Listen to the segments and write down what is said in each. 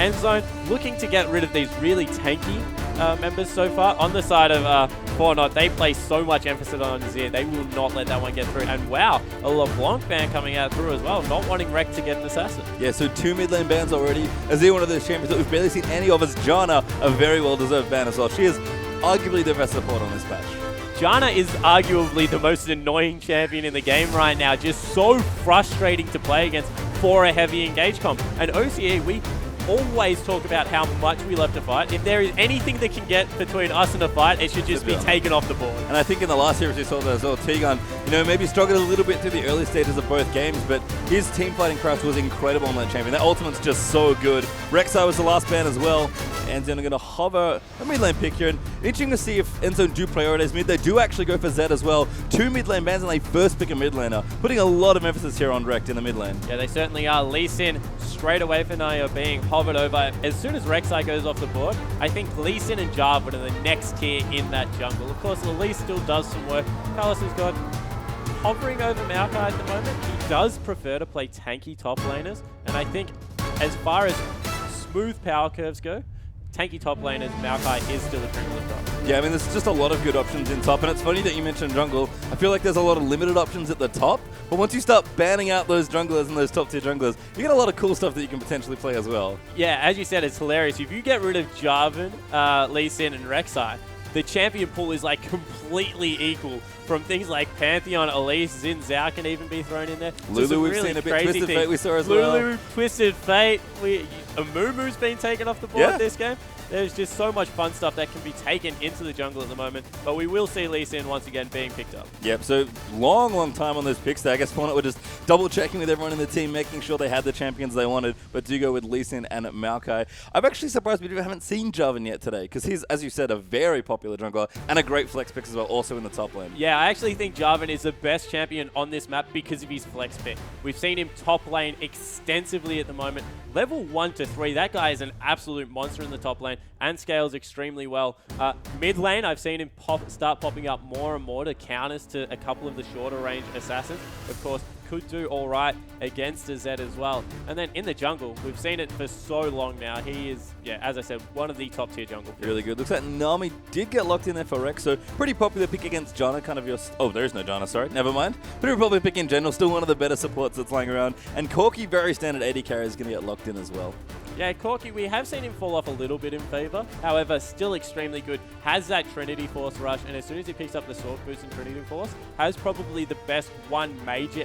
Endzone looking to get rid of these really tanky members so far. On the side of Fortnite, they place so much emphasis on Zir. They will not let that one get through. And wow, a LeBlanc ban coming out through as well, not wanting Rek to get an assassin. Yeah, so 2 mid lane bans already. Azir, one of those champions that we've barely seen any of, as Janna, a very well-deserved ban as well. She is arguably the best support on this patch. Janna is arguably the most annoying champion in the game right now. Just so frustrating to play against for a heavy engage comp. And OCE, we always talk about how much we love to fight. If there is anything that can get between us and a fight, it should just be taken off the board. And I think in the last series we saw that as well. Tegan, maybe struggled a little bit through the early stages of both games, but his team fighting craft was incredible on that champion. That ultimate's just so good. Rek'Sai was the last ban as well. Endzone are going to hover a mid lane pick here. And interesting to see if Endzone do prioritize mid. They do actually go for Zed as well. 2 mid lane bans and they first pick a mid laner, putting a lot of emphasis here on Rekt in the mid lane. Yeah, they certainly are. Lee Sin straight away for Naya being hovered over. As soon as Rek'Sai goes off the board, I think Lee Sin and Jarvan are the next tier in that jungle. Of course, Elise still does some work. Carlos has got hovering over Maokai at the moment. He does prefer to play tanky top laners, and I think as far as smooth power curves go, tanky top laners, Maokai is still a privileged option. Yeah, I mean, there's just a lot of good options in top, and it's funny that you mentioned jungle. I feel like there's a lot of limited options at the top, but once you start banning out those junglers and those top tier junglers, you get a lot of cool stuff that you can potentially play as well. Yeah, as you said, it's hilarious. If you get rid of Jarvan, Lee Sin, and Rek'Sai, the champion pool is like completely equal. From things like Pantheon, Elise, Xin Zhao can even be thrown in there. Lulu, we've seen a bit. Twisted Fate we saw as well. Lulu, Twisted Fate. Amumu's been taken off the board this game. There's just so much fun stuff that can be taken into the jungle at the moment, but we will see Lee Sin once again being picked up. Yep, so long time on those picks there. I guess Fortnite were just double-checking with everyone in the team, making sure they had the champions they wanted, but do go with Lee Sin and Maokai. I'm actually surprised we haven't seen Jarvan yet today, because he's, as you said, a very popular jungler and a great flex pick as well, also in the top lane. Yeah, I actually think Jarvan is the best champion on this map because of his flex pick. We've seen him top lane extensively at the moment. Level 1 to 3, that guy is an absolute monster in the top lane and scales extremely well. Mid lane, I've seen him start popping up more and more to counters to a couple of the shorter range assassins. Of course, could do all right against a Zed as well. And then in the jungle, we've seen it for so long now. He is, yeah, as I said, one of the top tier jungle players. Really good. Looks like Nami did get locked in there for Rek, so pretty popular pick against Janna, kind of your... Oh, there is no Janna, sorry. Never mind. Pretty popular pick in general, still one of the better supports that's lying around. And Corki, very standard AD carry, is going to get locked in as well. Yeah, Corki, we have seen him fall off a little bit in favor. However, still extremely good. Has that Trinity Force rush, and as soon as he picks up the Sword Boost and Trinity Force, has probably the best one major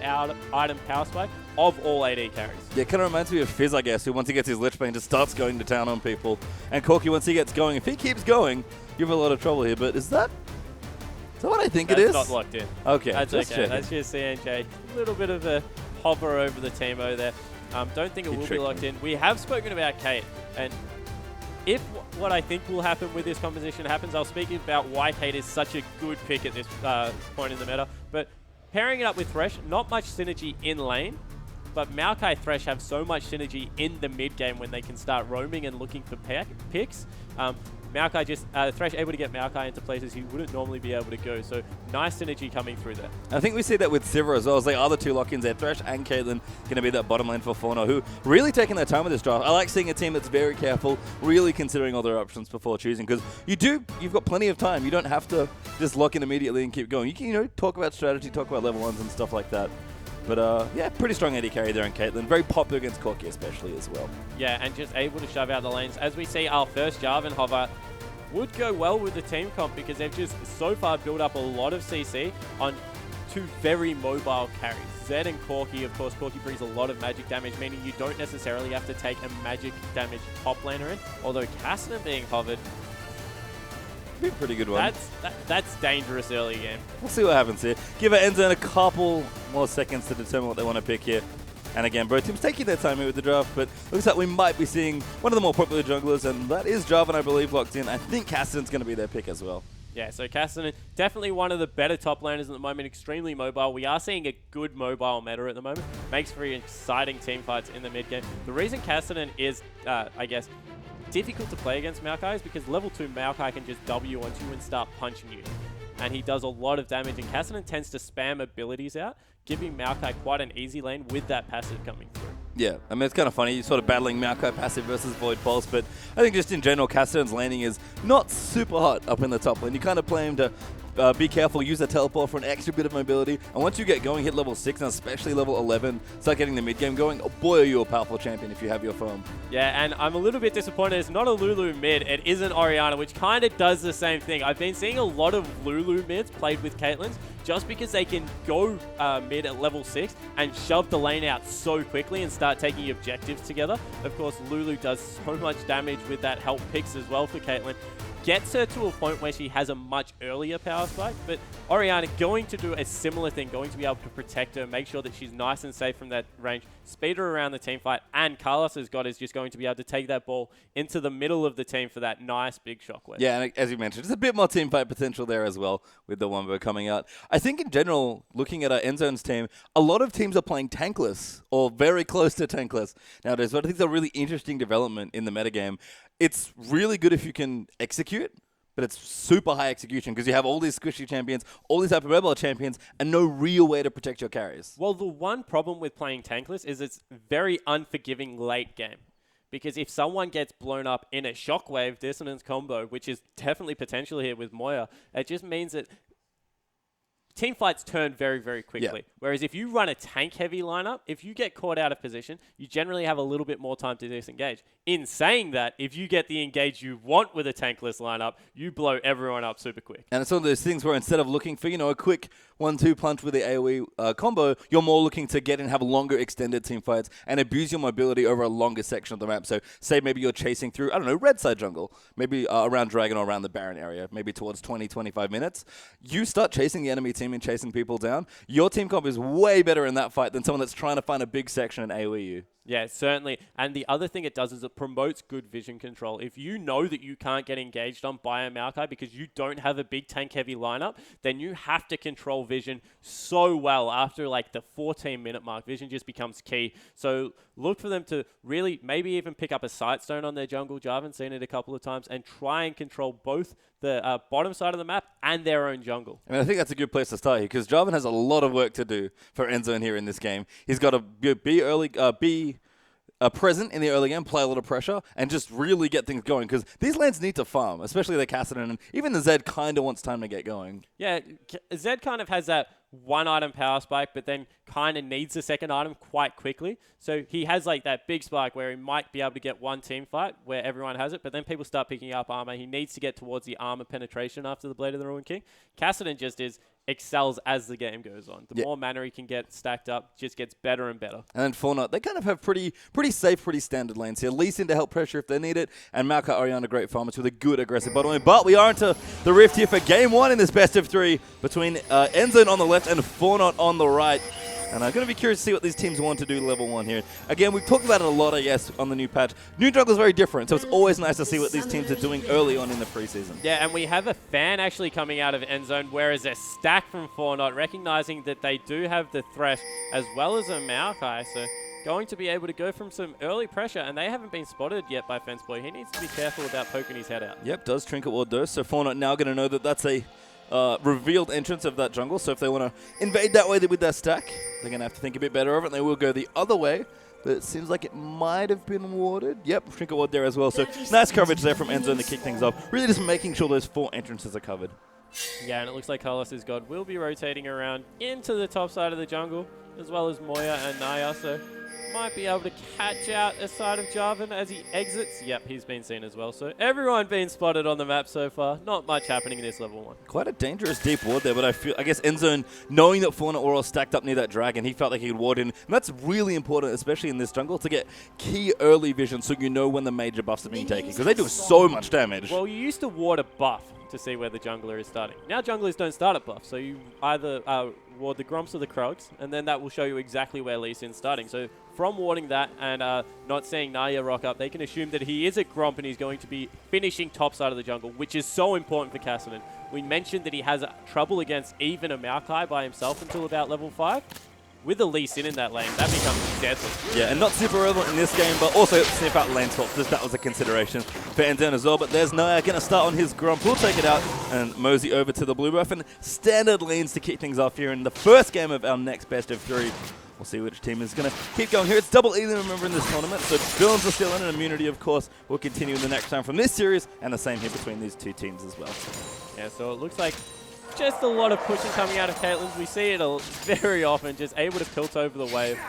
item power spike of all AD carries. Yeah, it kind of reminds me of Fizz, I guess, who once he gets his Lich Bane just starts going to town on people. And Corki, once he gets going, if he keeps going, you have a lot of trouble here. But is that what I think it is? That's not locked in. Okay, that's okay. Checking. That's just CNJ. A little bit of a hover over the Teemo there. Don't think it will be locked in. We have spoken about Kate, and if what I think will happen with this composition happens, I'll speak about why Kate is such a good pick at this point in the meta. But pairing it up with Thresh, not much synergy in lane, but Maokai Thresh have so much synergy in the mid game when they can start roaming and looking for picks. Maokai Thresh able to get Maokai into places he wouldn't normally be able to go. So nice synergy coming through there. I think we see that with Sivir as well. As the other two lock-ins there, Thresh and Caitlyn going to be that bottom lane for Fauna, who really taking their time with this draft. I like seeing a team that's very careful, really considering all their options before choosing, because you've got plenty of time. You don't have to just lock in immediately and keep going. You can, talk about strategy, talk about level 1s and stuff like that. But yeah, pretty strong AD carry there in Caitlyn. Very popular against Corki especially as well. Yeah, and just able to shove out the lanes. As we see, our first Jarvan hover would go well with the team comp because they've just so far built up a lot of CC on two very mobile carries. Zed and Corki, of course, Corki brings a lot of magic damage, meaning you don't necessarily have to take a magic damage top laner in. Although Cassidy being hovered, be a pretty good one. That's dangerous early game. We'll see what happens here. Give Endzone a couple more seconds to determine what they want to pick here. And again, both teams taking their time here with the draft, but looks like we might be seeing one of the more popular junglers, and that is Jarvan, I believe, locked in. I think Cassidy's going to be their pick as well. Yeah, so Cassidy, definitely one of the better top laners at the moment, extremely mobile. We are seeing a good mobile meta at the moment. Makes for exciting team fights in the mid game. The reason Cassidy is, I guess, difficult to play against Maokai is because level 2 Maokai can just W onto you and start punching you. And he does a lot of damage, and Cassidy tends to spam abilities out, giving Maokai quite an easy lane with that passive coming through. Yeah, I mean, it's kind of funny. You're sort of battling Maokai passive versus Void Pulse, but I think just in general, Casterton's landing is not super hot up in the top lane. You kind of play him to be careful, use a teleport for an extra bit of mobility, and once you get going, hit level 6, and especially level 11, start getting the mid-game going, oh boy, are you a powerful champion if you have your farm. Yeah, and I'm a little bit disappointed. It's not a Lulu mid. It isn't Orianna, which kind of does the same thing. I've been seeing a lot of Lulu mids played with Caitlyn's just because they can go mid at level 6 and shove the lane out so quickly and start taking objectives together. Of course, Lulu does so much damage with that help picks as well for Caitlyn. Gets her to a point where she has a much earlier power spike, but Orianna going to do a similar thing, going to be able to protect her, make sure that she's nice and safe from that range, speed her around the team fight, and Carlos's God is just going to be able to take that ball into the middle of the team for that nice big shockwave. Yeah, and as you mentioned, there's a bit more team fight potential there as well with the Wombo coming out. I think in general, looking at our Endzone's team, a lot of teams are playing tankless or very close to tankless nowadays. So I think it's a really interesting development in the metagame. It's really good if you can execute, but it's super high execution because you have all these squishy champions, all these hyper-mobile champions, and no real way to protect your carries. Well, the one problem with playing tankless is it's very unforgiving late game. Because if someone gets blown up in a shockwave dissonance combo, which is definitely potential here with Moya, it just means that team fights turn very, very quickly. Yeah. Whereas if you run a tank-heavy lineup, if you get caught out of position, you generally have a little bit more time to disengage. In saying that, if you get the engage you want with a tankless lineup, you blow everyone up super quick. And it's one of those things where instead of looking for, a quick 1-2 punch with the AoE combo, you're more looking to get and have longer extended team fights and abuse your mobility over a longer section of the map. So say maybe you're chasing through, I don't know, red side jungle, maybe around Dragon or around the Baron area, maybe towards 20-25 minutes. You start chasing the enemy team and chasing people down. Your team comp is way better in that fight than someone that's trying to find a big section and AoE you. Yeah, certainly. And the other thing it does is it promotes good vision control. If you know that you can't get engaged on by a Maokai because you don't have a big tank-heavy lineup, then you have to control vision so well. After like the 14-minute mark, vision just becomes key. So look for them to really maybe even pick up a Sightstone on their jungle. Jarvan's seen it a couple of times, and try and control both the bottom side of the map and their own jungle. I mean, I think that's a good place to start here because Jarvan has a lot of work to do for Endzone here in this game. He's got to be present in the early game, play a lot of pressure, and just really get things going because these lanes need to farm, especially the Cassidy, and even the Zed kind of wants time to get going. Yeah, Zed kind of has that one item power spike, but then kind of needs a second item quite quickly. So he has like that big spike where he might be able to get one team fight where everyone has it, but then people start picking up armor. He needs to get towards the armor penetration after the Blade of the Ruined King. Cassidy just excels as the game goes on. The more mana he can get stacked up, just gets better and better. And then Fortnite, they kind of have pretty safe, pretty standard lanes here. Lee Sin to help pressure if they need it, and Maokai Orianna great farmers with a good aggressive bottom lane. But we are into the rift here for game 1 in this best of 3 between Endzone on the left and Fortnite on the right. And I'm going to be curious to see what these teams want to do level 1 here. Again, we've talked about it a lot, I guess, on the new patch. New jungle is very different, so it's always nice to see what these teams are doing early on in the preseason. Yeah, and we have a fan actually coming out of Endzone, whereas a stack from Fortnite, recognizing that they do have the Thresh as well as a Maokai, so going to be able to go from some early pressure, and they haven't been spotted yet by Fenceboy. He needs to be careful about poking his head out. Yep, does Trinket Ward Dose, so Fortnite now going to know that that's a revealed entrance of that jungle, so if they want to invade that way with their stack, they're going to have to think a bit better of it, and they will go the other way, but it seems like it might have been warded. Yep, Trinket Ward there as well, so nice coverage there from Endzone to kick things off. Really just making sure those 4 entrances are covered. Yeah, and it looks like Carlos's God will be rotating around into the top side of the jungle, as well as Moya and Naya, so might be able to catch out a side of Jarvan as he exits. Yep, he's been seen as well. So everyone being spotted on the map so far. Not much happening in this level 1. Quite a dangerous deep ward there, but I guess Endzone, knowing that Fortnite were all stacked up near that dragon, he felt like he could ward in. And that's really important, especially in this jungle, to get key early vision so you know when the major buffs are being taken, because they do so much damage. Well, you used to ward a buff to see where the jungler is starting. Now junglers don't start at buff, so you either ward the Gromps or the Krugs, and then that will show you exactly where Lee Sin's starting. So from warding that and not seeing Naya rock up, they can assume that he is a Gromp and he's going to be finishing top side of the jungle, which is so important for Cassidy. We mentioned that he has trouble against even a Maokai by himself until about level 5. With the Lee Sin in that lane, that becomes deadly. Yeah, and not super relevant in this game, but also sniff out lane swaps, that was a consideration for Endzone as well. But there's Naya going to start on his Gromp. We'll take it out and mosey over to the blue buff. And standard lanes to kick things off here in the first game of our next best of 3. We'll see which team is going to keep going here. It's double E, remember, in this tournament, so villains are still in, and immunity, of course, will continue in the next round from this series, and the same here between these two teams as well. Yeah, so it looks like just a lot of pushing coming out of Caitlyn's. We see it very often, just able to tilt over the wave.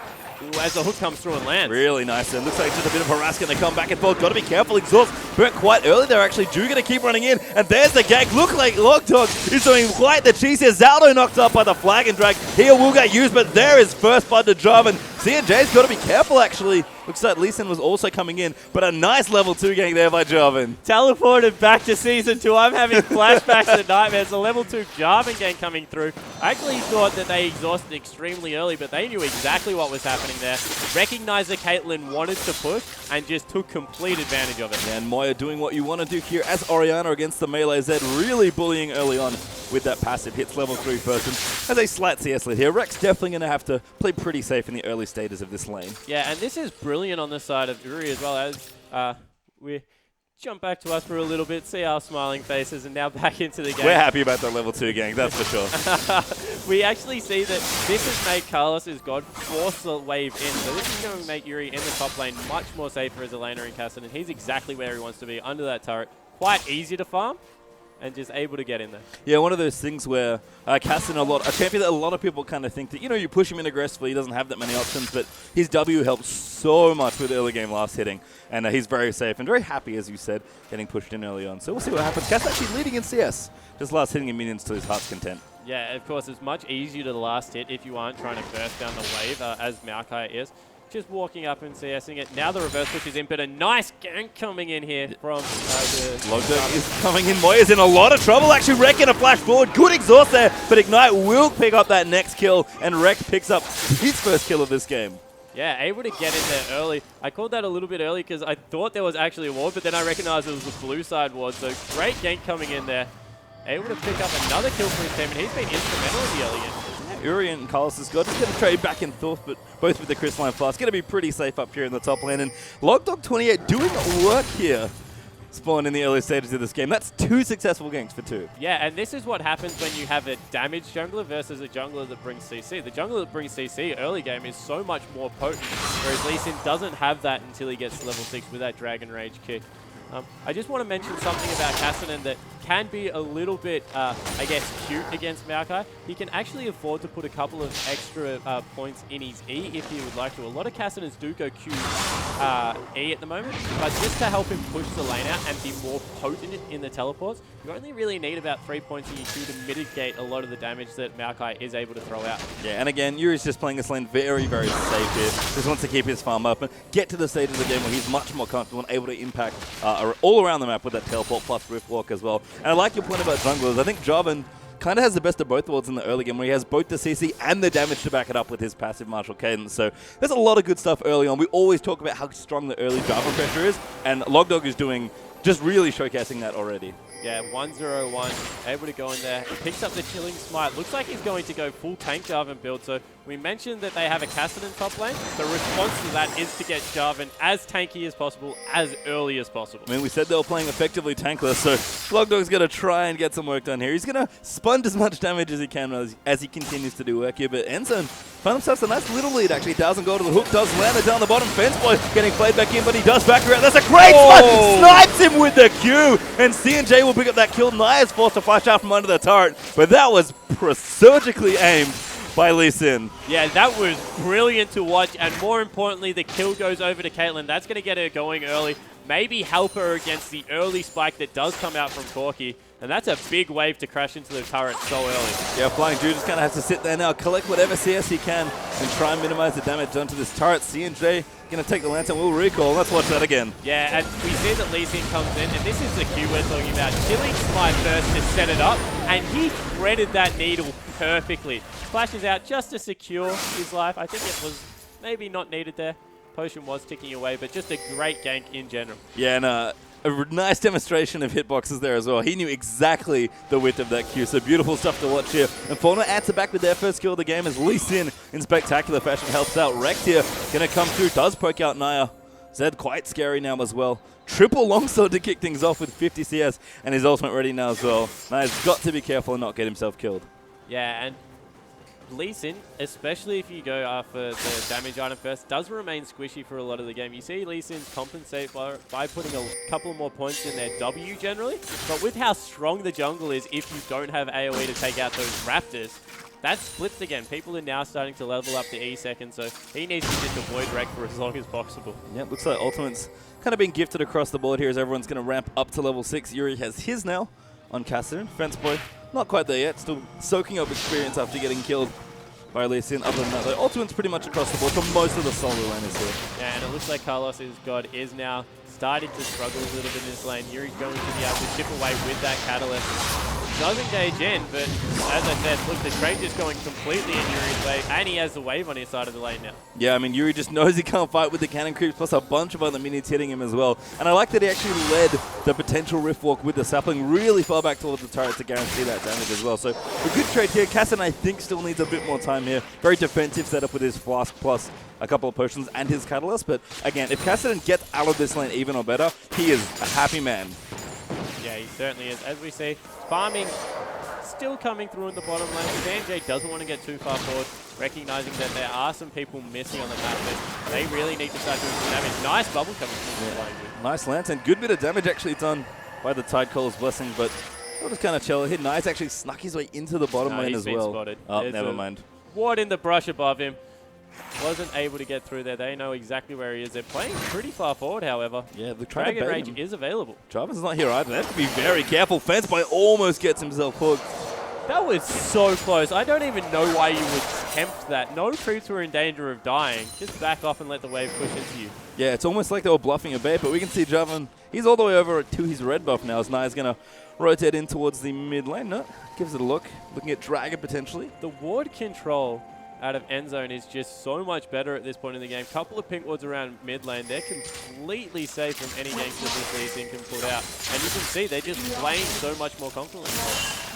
Ooh, as the hook comes through and lands. Really nice. And looks like just a bit of harassment. They come back and forth. Got to be careful. Exhaust burnt quite early. They're actually going to keep running in. And there's the gank. Look like Logdog is doing quite the cheese here. Zaldo knocked up by the flag and drag. Here will get used, but there is first blood to Jarvan. CNJ's got to be careful, actually. Looks like Lee Sin was also coming in, but a nice level 2 gank there by Jarvan. Teleported back to Season 2. I'm having flashbacks and nightmares. A level 2 Jarvan gank coming through. I actually thought that they exhausted extremely early, but they knew exactly what was happening there. Recognized that Caitlyn wanted to push and just took complete advantage of it. Yeah, and Moya doing what you want to do here as Orianna against the melee Zed, really bullying early on with that passive. Hits level 3 first and has a slight CS lead here. Rex definitely going to have to play pretty safe in the early stages of this lane. Yeah, and this is brilliant on the side of Uri as well, as we jump back to us for a little bit, see our smiling faces, and now back into the game. We're happy about that level 2 gank, that's for sure. We actually see that this has made Carlos's God force the wave in. So this is going to make Uri in the top lane much more safer as a laner in Castle, and he's exactly where he wants to be, under that turret. Quite easy to farm, and just able to get in there. Yeah, one of those things where Cassin, a champion that a lot of people kind of think that, you push him in aggressively, he doesn't have that many options, but his W helps so much with early game last hitting, and he's very safe and very happy, as you said, getting pushed in early on. So we'll see what happens. Cass actually leading in CS, just last hitting in minions to his heart's content. Yeah, of course, it's much easier to last hit if you aren't trying to burst down the wave, as Maokai is. Just walking up and CSing it. Now the reverse push is in, but a nice gank coming in here from the... Logdog is coming in. Moya's in a lot of trouble, actually. Rek in a flash forward. Good exhaust there, but Ignite will pick up that next kill, and Rek picks up his first kill of this game. Yeah, able to get in there early. I called that a little bit early because I thought there was actually a ward, but then I recognized it was the blue side ward, so great gank coming in there. Able to pick up another kill for his team, and he's been instrumental in the early game. Uri and Carlos has got just going to trade back and forth, but both with the crystalline flask. Going to be pretty safe up here in the top lane. And Logdog28 doing work here. Spawn in the early stages of this game. That's 2 successful ganks for 2. Yeah, and this is what happens when you have a damaged jungler versus a jungler that brings CC. The jungler that brings CC early game is so much more potent, whereas Lee Sin doesn't have that until he gets to level 6 with that Dragon Rage kick. I just want to mention something about Kassanen that can be a little bit, I guess, cute against Maokai. He can actually afford to put a couple of extra points in his E if he would like to. A lot of Kassanens do go Q E at the moment, but just to help him push the lane out and be more potent in the teleports, you only really need about 3 points in your Q to mitigate a lot of the damage that Maokai is able to throw out. Yeah, and again, Yuri's just playing this lane very, very safe here. Just wants to keep his farm up and get to the stage of the game where he's much more comfortable and able to impact all around the map with that teleport plus Rift Walk as well. And I like your point about junglers. I think Jarvan kind of has the best of both worlds in the early game, where he has both the CC and the damage to back it up with his passive martial cadence. So there's a lot of good stuff early on. We always talk about how strong the early Jarvan pressure is, and Logdog is doing, just really showcasing that already. Yeah, 101, able to go in there. Picks up the Chilling Smite. Looks like he's going to go full tank Jarvan build. So we mentioned that they have a Kassanen top lane. The response to that is to get Jarvan as tanky as possible, as early as possible. I mean, we said they were playing effectively tankless, so Logdog's going to try and get some work done here. He's going to sponge as much damage as he can as he continues to do work here. But Endzone found himself a nice little lead, actually. 1,000 gold to the hook, does land it down the bottom. Fence Boy getting played back in, but he does back around. That's a great snipes him with the Q, and CNJ will pick up that kill. Naya's forced to flash out from under the turret, but that was surgically aimed by Lee Sin. Yeah, that was brilliant to watch, and more importantly, the kill goes over to Caitlyn. That's going to get her going early. Maybe help her against the early spike that does come out from Corki. And that's a big wave to crash into the turret so early. Yeah, Flying Jude just kind of has to sit there now, collect whatever CS he can, and try and minimize the damage done to this turret. CNJ going to take the lantern, will recall. Let's watch that again. Yeah, and we see that Lee Sin comes in, and this is the cue we're talking about. Chilling Smite first to set it up, and he threaded that needle perfectly. Flashes out just to secure his life. I think it was maybe not needed there. Potion was ticking away, but just a great gank in general. Yeah, and a nice demonstration of hitboxes there as well. He knew exactly the width of that Q, so beautiful stuff to watch here. And Fauna answer back with their first kill of the game as Lee Sin in spectacular fashion helps out. Rex here going to come through, does poke out Naya. Zed quite scary now as well. Triple longsword to kick things off with 50 CS, and his ultimate ready now as well. Naya's got to be careful and not get himself killed. Yeah, and Lee Sin, especially if you go for the damage item first, does remain squishy for a lot of the game. You see Lee Sin compensate by putting a couple more points in their W generally, but with how strong the jungle is, if you don't have AoE to take out those Raptors, that's flipped again. People are now starting to level up to E second, so he needs to just avoid wreck for as long as possible. Yep, looks like Ultimate's kind of being gifted across the board here as everyone's going to ramp up to level 6. Yuri has his now on Kassadin. Fence Boy, not quite there yet, still soaking up experience after getting killed by Lee Sin. Other than that, though, Ultimate's pretty much across the board for most of the solo laners here. Yeah, and it looks like Carlos's God is now starting to struggle a little bit in this lane. Yuri's going to be able to chip away with that Catalyst. Does engage in, but as I said, look, the trade just going completely in Yuri's way, and he has the wave on his side of the lane now. Yeah, I mean, Yuri just knows he can't fight with the cannon creeps, plus a bunch of other minions hitting him as well. And I like that he actually led the potential Rift Walk with the sapling really far back towards the turret to guarantee that damage as well. So a good trade here. Kassadin, I think, still needs a bit more time here. Very defensive setup with his Flask plus a couple of potions and his Catalyst. But again, if Kassadin gets out of this lane even or better, he is a happy man. Yeah, he certainly is. As we see, farming still coming through in the bottom lane. Sanjay doesn't want to get too far forward, recognizing that there are some people missing on the map, but they really need to start doing some damage. Nice bubble coming through the lane. Nice lance, and good bit of damage actually done by the Tidecaller's Blessing, but we'll just kind of chill. Here, Nice actually snuck his way into the bottom lane as well. Spotted. Oh, There's never mind. Ward in the brush above him. Wasn't able to get through there. They know exactly where he is. They're playing pretty far forward, however. Yeah, they're trying to bait Rage him. is available. Jarvan's not here either. They have to be very careful. Fence Boy almost gets himself hooked. That was so close. I don't even know why you would tempt that. No creeps were in danger of dying. Just back off and let the wave push into you. Yeah, it's almost like they were bluffing a bait, but we can see Jarvan, he's all the way over to his red buff now as Nai's going to rotate in towards the mid lane. No, gives it a look. Looking at Dragon potentially. The ward control out of Endzone is just so much better at this point in the game. Couple of pink wards around mid lane. They're completely safe from any ganks that this Lee Sin can put out. And you can see they're just playing so much more confidently.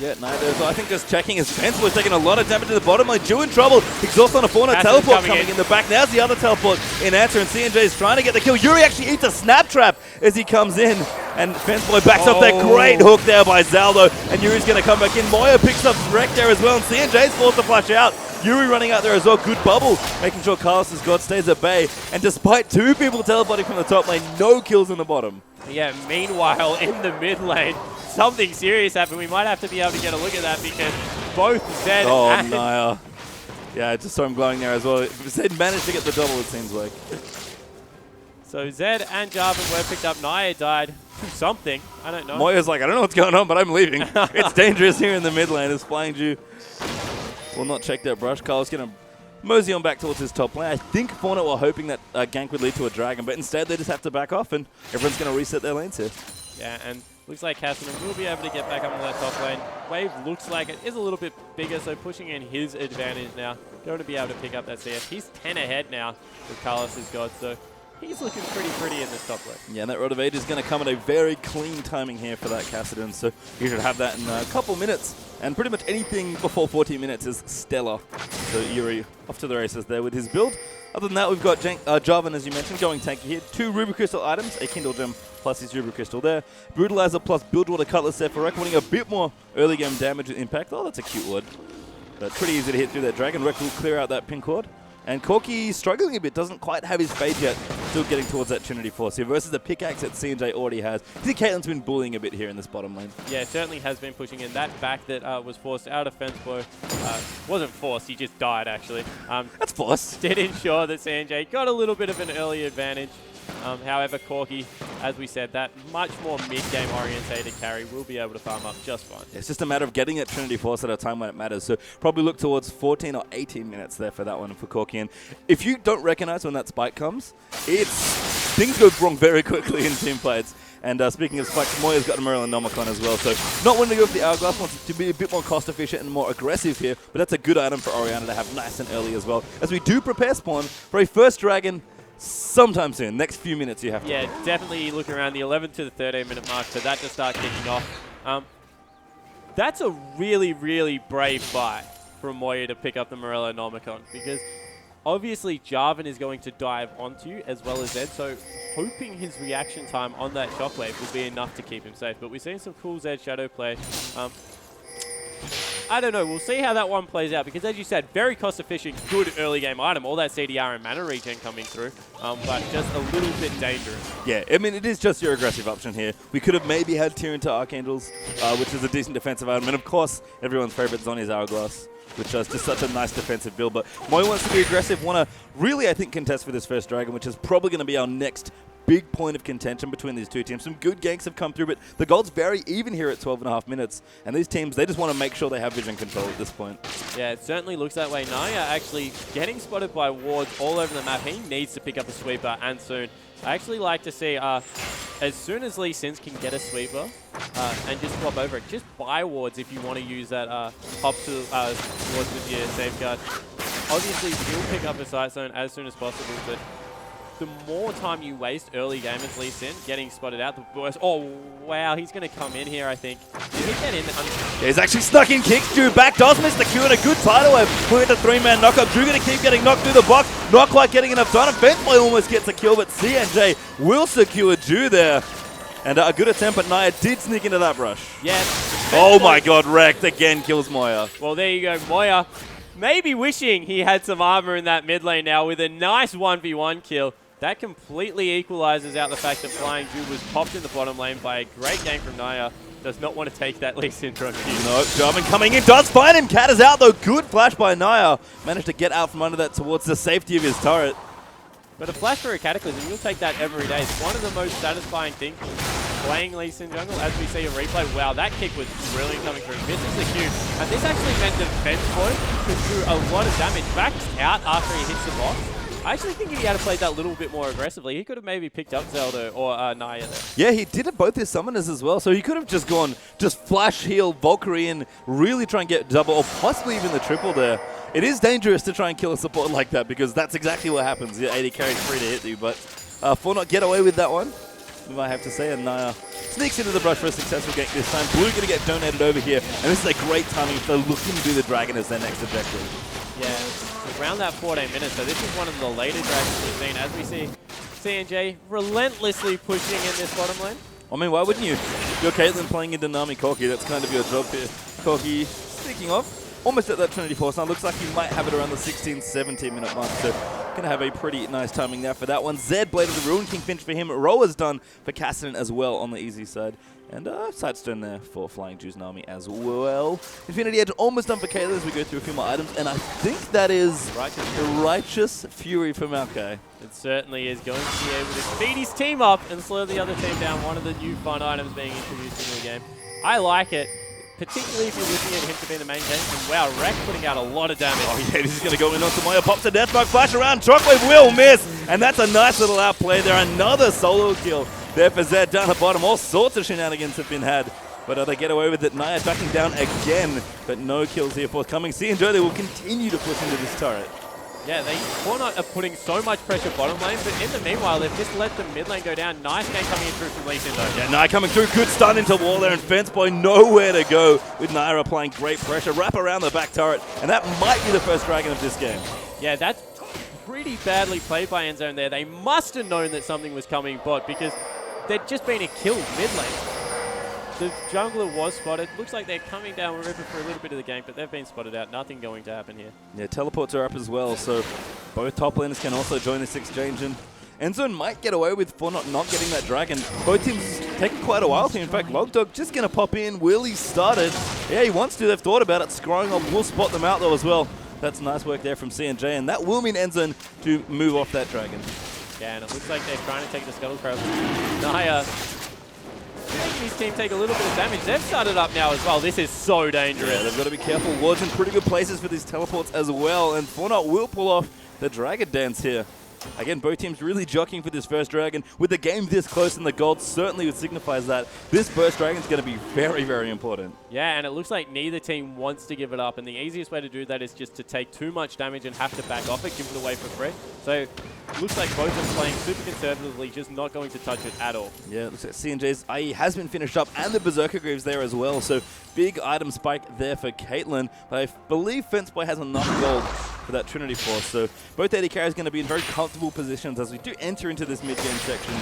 Yeah, neither. I think just checking his fence was taking a lot of damage to the bottom lane. Jew in trouble. Exhaust on a fauna. Teleport coming in the back. Now's the other teleport in answer, and CNJ is trying to get the kill. Yuri actually eats a snap trap as he comes in. And Fence Boy backs up that great hook there by Zaldo. And Yuri's going to come back in. Moya picks up Wreck there as well. And CNJ's forced to flash out. Yuri running out there as well. Good bubble. Making sure Carlos's God stays at bay. And despite two people teleporting from the top lane, no kills in the bottom. Yeah, meanwhile, in the mid lane, something serious happened. We might have to be able to get a look at that because both Zed and... Naya. Yeah, I just saw him glowing there as well. Zed managed to get the double, it seems like. So Zed and Jarvan were picked up. Naya died to something. I don't know. Moya's like, I don't know what's going on, but I'm leaving. It's dangerous here in the mid lane. It's Flying Jew will not check that brush. Carl's going to mosey on back towards his top lane. I think Fauna were hoping that gank would lead to a dragon, but instead they just have to back off, and everyone's going to reset their lanes here. Yeah, and looks like Kassadin will be able to get back up on that top lane. Wave looks like it is a little bit bigger, so pushing in his advantage now. Going to be able to pick up that CS. He's 10 ahead now with Carlos's God, so he's looking pretty in this top lane. Yeah, and that Rod of Age is going to come at a very clean timing here for that Kassadin, so you should have that in a couple minutes. And pretty much anything before 14 minutes is stellar. So Yuri off to the races there with his build. Other than that, we've got Jarvan, as you mentioned, going tanky here. 2 Ruby Crystal items, a Kindle Gem plus his Ruby Crystal there. Brutalizer plus Bilgewater Cutlass there for Rek, winning a bit more early game damage and impact. Oh, that's a cute word. But pretty easy to hit through that Dragon. Rek will clear out that pink ward. And Corki struggling a bit, doesn't quite have his fade yet. Still getting towards that Trinity Force here versus the pickaxe that CNJ already has. I think Caitlyn's been bullying a bit here in this bottom lane. Yeah, certainly has been pushing in. That back that was forced out of Fence Boy wasn't forced, he just died actually. That's forced. Did ensure that CNJ got a little bit of an early advantage. However, Corki, as we said, that much more mid-game orientated carry will be able to farm up just fine. It's just a matter of getting that Trinity Force at a time when it matters. So probably look towards 14 or 18 minutes there for that one for Corki. And if you don't recognize when that spike comes, things go wrong very quickly in team fights. And speaking of spikes, Moya's got a Merlin Nomicon as well. So not wanting to go for the Hourglass, wants to be a bit more cost efficient and more aggressive here. But that's a good item for Orianna to have nice and early as well. As we do prepare spawn for a first dragon sometime soon. Next few minutes you have to. Yeah, definitely looking around the 11 to the 13 minute mark for that to start kicking off. That's a really brave buy from Moya to pick up the Morello Nomicon because obviously Jarvan is going to dive onto you as well as Zed, so hoping his reaction time on that shockwave will be enough to keep him safe. But we've seen some cool Zed shadow play. I don't know. We'll see how that one plays out because, as you said, very cost-efficient, good early-game item. All that CDR and mana regen coming through, but just a little bit dangerous. Yeah, I mean, it is just your aggressive option here. We could have maybe had Tyrion to Archangels, which is a decent defensive item. And, of course, everyone's favorite Zhonya's Hourglass, which is just such a nice defensive build. But Moi wants to be aggressive, want to really, I think, contest for this first Dragon, which is probably going to be our next big point of contention between these two teams. Some good ganks have come through, but the gold's very even here at 12.5 minutes. And these teams, they just want to make sure they have vision control at this point. Yeah, it certainly looks that way. Naya actually getting spotted by wards all over the map. He needs to pick up a sweeper, and soon. I actually like to see, as soon as Lee Sins can get a sweeper and just swap over it, just buy wards if you want to use that hop to wards with your safeguard. Obviously, you'll pick up a sight zone as soon as possible, but the more time you waste early game as Lee Sin getting spotted out, the worse. Oh, wow, he's going to come in here, I think. Did he get in? Yeah, he's actually snuck in kicks. Drew back, does miss the Q, and a good tidal wave. Putting the 3-man knockup. Drew going to keep getting knocked through the box. Not quite getting enough time. Fenceplay almost gets a kill, but CNJ will secure Drew there. And a good attempt, but Naya did sneak into that brush. Yeah. Oh my god, wrecked again, kills Moya. Well, there you go, Moya. Maybe wishing he had some armor in that mid lane now with a nice 1v1 kill. That completely equalizes out the fact that Flying Jew was popped in the bottom lane by a great game from Naya. Does not want to take that Lee Sin drone kill. No, Jarvan coming in, does find him. Cat is out though. Good flash by Naya. Managed to get out from under that towards the safety of his turret. But a flash for a Cataclysm, you'll take that every day. It's one of the most satisfying things playing Lee Sin jungle. As we see a replay, wow, that kick was brilliant coming through. Misses the Q. And this actually meant Defense Boy could do a lot of damage. Backed out after he hits the box. I actually think if he had played that a little bit more aggressively, he could have maybe picked up Zelda or Naya there. Yeah, he did it both his summoners as well, so he could have just gone, just flash heal Valkyrie and really try and get double or possibly even the triple there. It is dangerous to try and kill a support like that because that's exactly what happens. Your 80 carries free to hit you, but for not get away with that one, we might have to say, and Naya sneaks into the brush for a successful gank this time. Blue going to get donated over here, and this is a great timing if they're looking to do the Dragon as their next objective. Yeah, around that 14 minutes, so this is one of the later Dragons we've seen, as we see CNJ relentlessly pushing in this bottom lane. I mean, why wouldn't you? You're Caitlyn playing into Nami Corki, that's kind of your job here. Corki, speaking of, almost at that Trinity Force now. Looks like he might have it around the 16-17 minute mark. So going to have a pretty nice timing there for that one. Zed, Blade of the Ruin King Finch for him. Roa's done for Cassidy as well on the easy side. And Sidestone there for Flying Jew's Nami as well. Infinity Edge almost done for Kayla as we go through a few more items. And I think that is Righteous Fury for Maokai. It certainly is going to be able to speed his team up and slow the other team down. One of the new fun items being introduced into the game. I like it. Particularly if you're looking at him to be the main game. And wow, Rek putting out a lot of damage. Oh yeah, this is going to go in onto Moya. Pops a Deathmark, flash around. Shockwave will miss. And that's a nice little outplay there. Another solo kill there for Zed down the bottom. All sorts of shenanigans have been had. But they get away with it. Naya backing down again. But no kills here forthcoming. CNJ, they will continue to push into this turret. Yeah, they Fortnite are putting so much pressure bottom lane, but in the meanwhile, they've just let the mid lane go down. Nice game coming in through from Lee Sin though. Yeah, Naya coming through, good stun into wall there, and Fence Boy nowhere to go with Naya applying great pressure. Wrap around the back turret, and that might be the first Dragon of this game. Yeah, that's pretty badly played by Endzone there. They must have known that something was coming bot because there'd just been a kill mid lane. The jungler was spotted. Looks like they're coming down River for a little bit of the game, but they've been spotted out. Nothing going to happen here. Yeah, teleports are up as well, so both top laners can also join this exchange. And Endzone might get away with for not getting that Dragon. Both teams take quite a while to. In fact, Logdog just going to pop in. Willie started. Yeah, he wants to. They've thought about it. Scrying off will spot them out though as well. That's nice work there from CNJ, and that will mean Endzone to move off that Dragon. Yeah, and it looks like they're trying to take the Scuttle Crow. Naya making his team take a little bit of damage. They've started up now as well. This is so dangerous. Yeah, they've got to be careful. Ward's in pretty good places for these teleports as well, and Fortnite will pull off the Dragon Dance here. Again, both teams really jockeying for this first Dragon. With the game this close and the gold certainly signifies that this first Dragon is going to be very, very important. Yeah, and it looks like neither team wants to give it up, and the easiest way to do that is just to take too much damage and have to back off it, give it away for free. So looks like both are playing super conservatively, just not going to touch it at all. Yeah, looks like CNJ's IE has been finished up, and the Berserker Greaves there as well. So big item spike there for Caitlyn. But I believe Fence Boy has enough gold for that Trinity Force. So both AD carries going to be in very comfortable positions as we do enter into this mid-game section.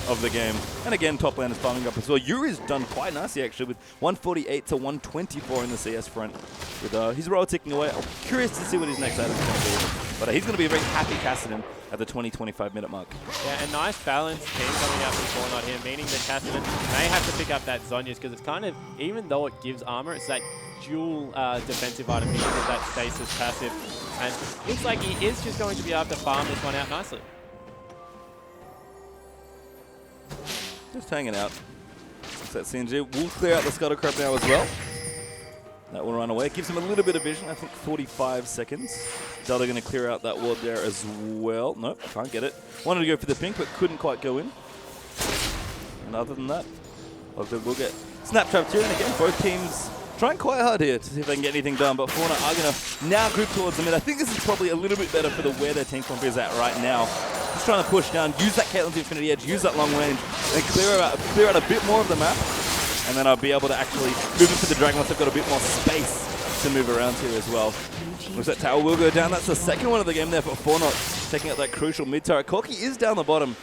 of the game. And again, top lane is farming up as well. Yuri's done quite nicely, actually, with 148 to 124 in the CS front. With his roll ticking away. I'm curious to see what his next item is going to be. But he's going to be a very happy Kassadin at the 20-25 minute mark. Yeah, a nice balanced team coming out from Fortnite here, meaning that Kassadin may have to pick up that Zhonya's, because it's kind of, even though it gives armor, it's that dual defensive item here with that stasis passive. And looks like he is just going to be able to farm this one out nicely. Just hanging out. That CNG will clear out the Scuttle Crab now as well. That will run away. It gives him a little bit of vision, I think 45 seconds. Zelda going to clear out that ward there as well. Nope, can't get it. Wanted to go for the pink, but couldn't quite go in. And other than that, Logdog will get snap trapped here. And again, both teams trying quite hard here to see if they can get anything done. But Fortnite are going to now group towards the mid. I think this is probably a little bit better for where their team comp is at right now. Just trying to push down, use that Caitlyn's Infinity Edge, use that long range, and clear out a bit more of the map. And then I'll be able to actually move into the Dragon once I've got a bit more space to move around here as well. Looks like tower will go down. That's the second one of the game there for Fortnite, taking out that crucial mid turret. Corki is down the bottom,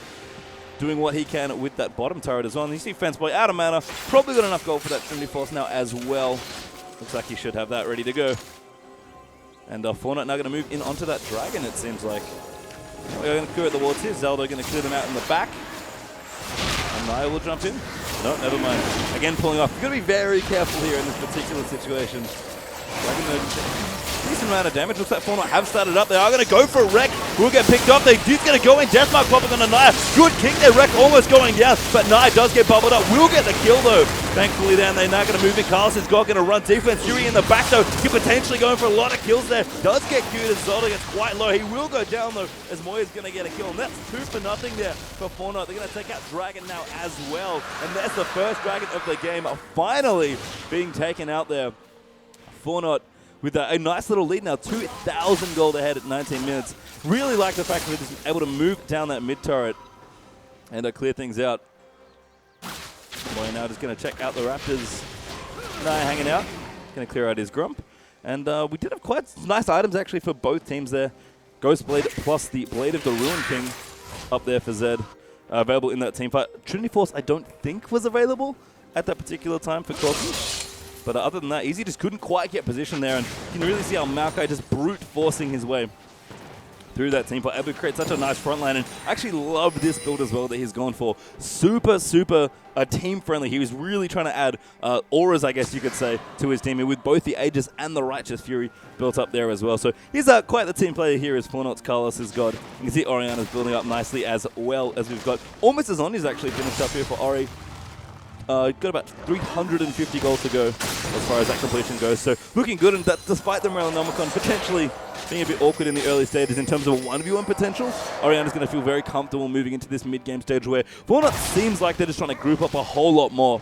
doing what he can with that bottom turret as well. And you see Fence Boy out of mana, probably got enough gold for that Trinity Force now as well. Looks like he should have that ready to go. And Fortnite now going to move in onto that Dragon, it seems like. We're going to clear out the wards here. Zelda going to clear them out in the back. And Naya will jump in. No, never mind. Again, pulling off. You've got to be very careful here in this particular situation. Decent amount of damage. Looks like Fortnite have started up. They are going to go for a wreck. Will get picked up. He's going to go in. Deathmark popping on a Naya. Good kick there. Wreck almost going down, but Naya does get bubbled up. Will get the kill though. Thankfully, then they're now going to move in. Carlos is going to run defense. Yuri in the back though. He potentially going for a lot of kills there. Does get queued as Zelda gets quite low. He will go down though, as Moya's going to get a kill. And that's 2-0 there for Fortnite. They're going to take out Dragon now as well. And that's the first Dragon of the game finally being taken out there. Fortnite with a nice little lead now, 2,000 gold ahead at 19 minutes. Really like the fact that they're just able to move down that mid turret and clear things out. Boy, now just going to check out the Raptors. Naya hanging out, going to clear out his Grump. And we did have quite nice items actually for both teams there. Ghost Blade plus the Blade of the Ruin King up there for Zed. Available in that team fight. Trinity Force I don't think was available at that particular time for Corki. But other than that, Easy just couldn't quite get position there, and you can really see how Maokai just brute forcing his way through that team fight, able to create such a nice front line. And I actually love this build as well that he's gone for. Super team friendly. He was really trying to add auras, I guess you could say, to his team with both the Aegis and the Righteous Fury built up there as well. So he's quite the team player here as Fortnite's Carlos is God. You can see Oriana's building up nicely as well as we've got almost as Onya's actually finished up here for Ori. Got about 350 gold to go as far as that completion goes. So looking good, and that despite the Morellonomicon potentially being a bit awkward in the early stages in terms of a 1v1 potential, Oriana's going to feel very comfortable moving into this mid-game stage where Fortnite seems like they're just trying to group up a whole lot more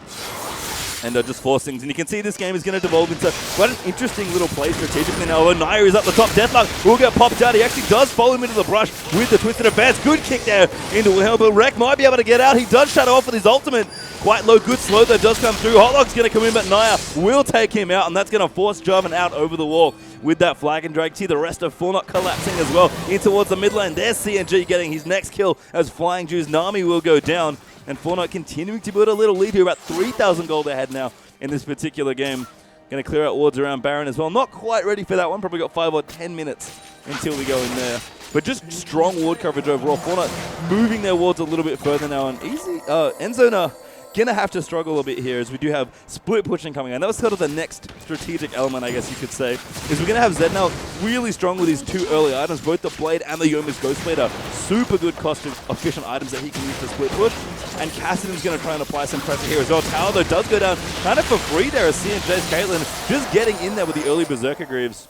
and just force things. And you can see this game is going to devolve into quite an interesting little play strategically now. Naya is up the top. Deathmark will get popped out. He actually does follow him into the brush with the twisted advance. Good kick there into Wilhelm, but Wreck might be able to get out. He does shut off with his ultimate. Quite low, good slow that does come through. Hotlog's going to come in, but Naya will take him out, and that's going to force Jarvan out over the wall with that flag and drag. See the rest of Fortnite collapsing as well in towards the mid lane. There's CNG getting his next kill as Flying Jews Nami will go down. And Fortnite continuing to build a little lead here, about 3,000 gold ahead now in this particular game. Going to clear out wards around Baron as well. Not quite ready for that one. Probably got 5 or 10 minutes until we go in there. But just strong ward coverage overall. Fortnite moving their wards a little bit further now. And Easy, Endzone going to have to struggle a bit here as we do have split pushing coming in. That was sort of the next strategic element, I guess you could say, is we're going to have Zed now really strong with these two early items. Both the Blade and the Yoma's Ghost Blade are super good cost-efficient items that he can use to split push. And Kassadin's going to try and apply some pressure here as well. Tower, though, does go down kind of for free there as CNJ's Caitlyn just getting in there with the early Berserker Greaves,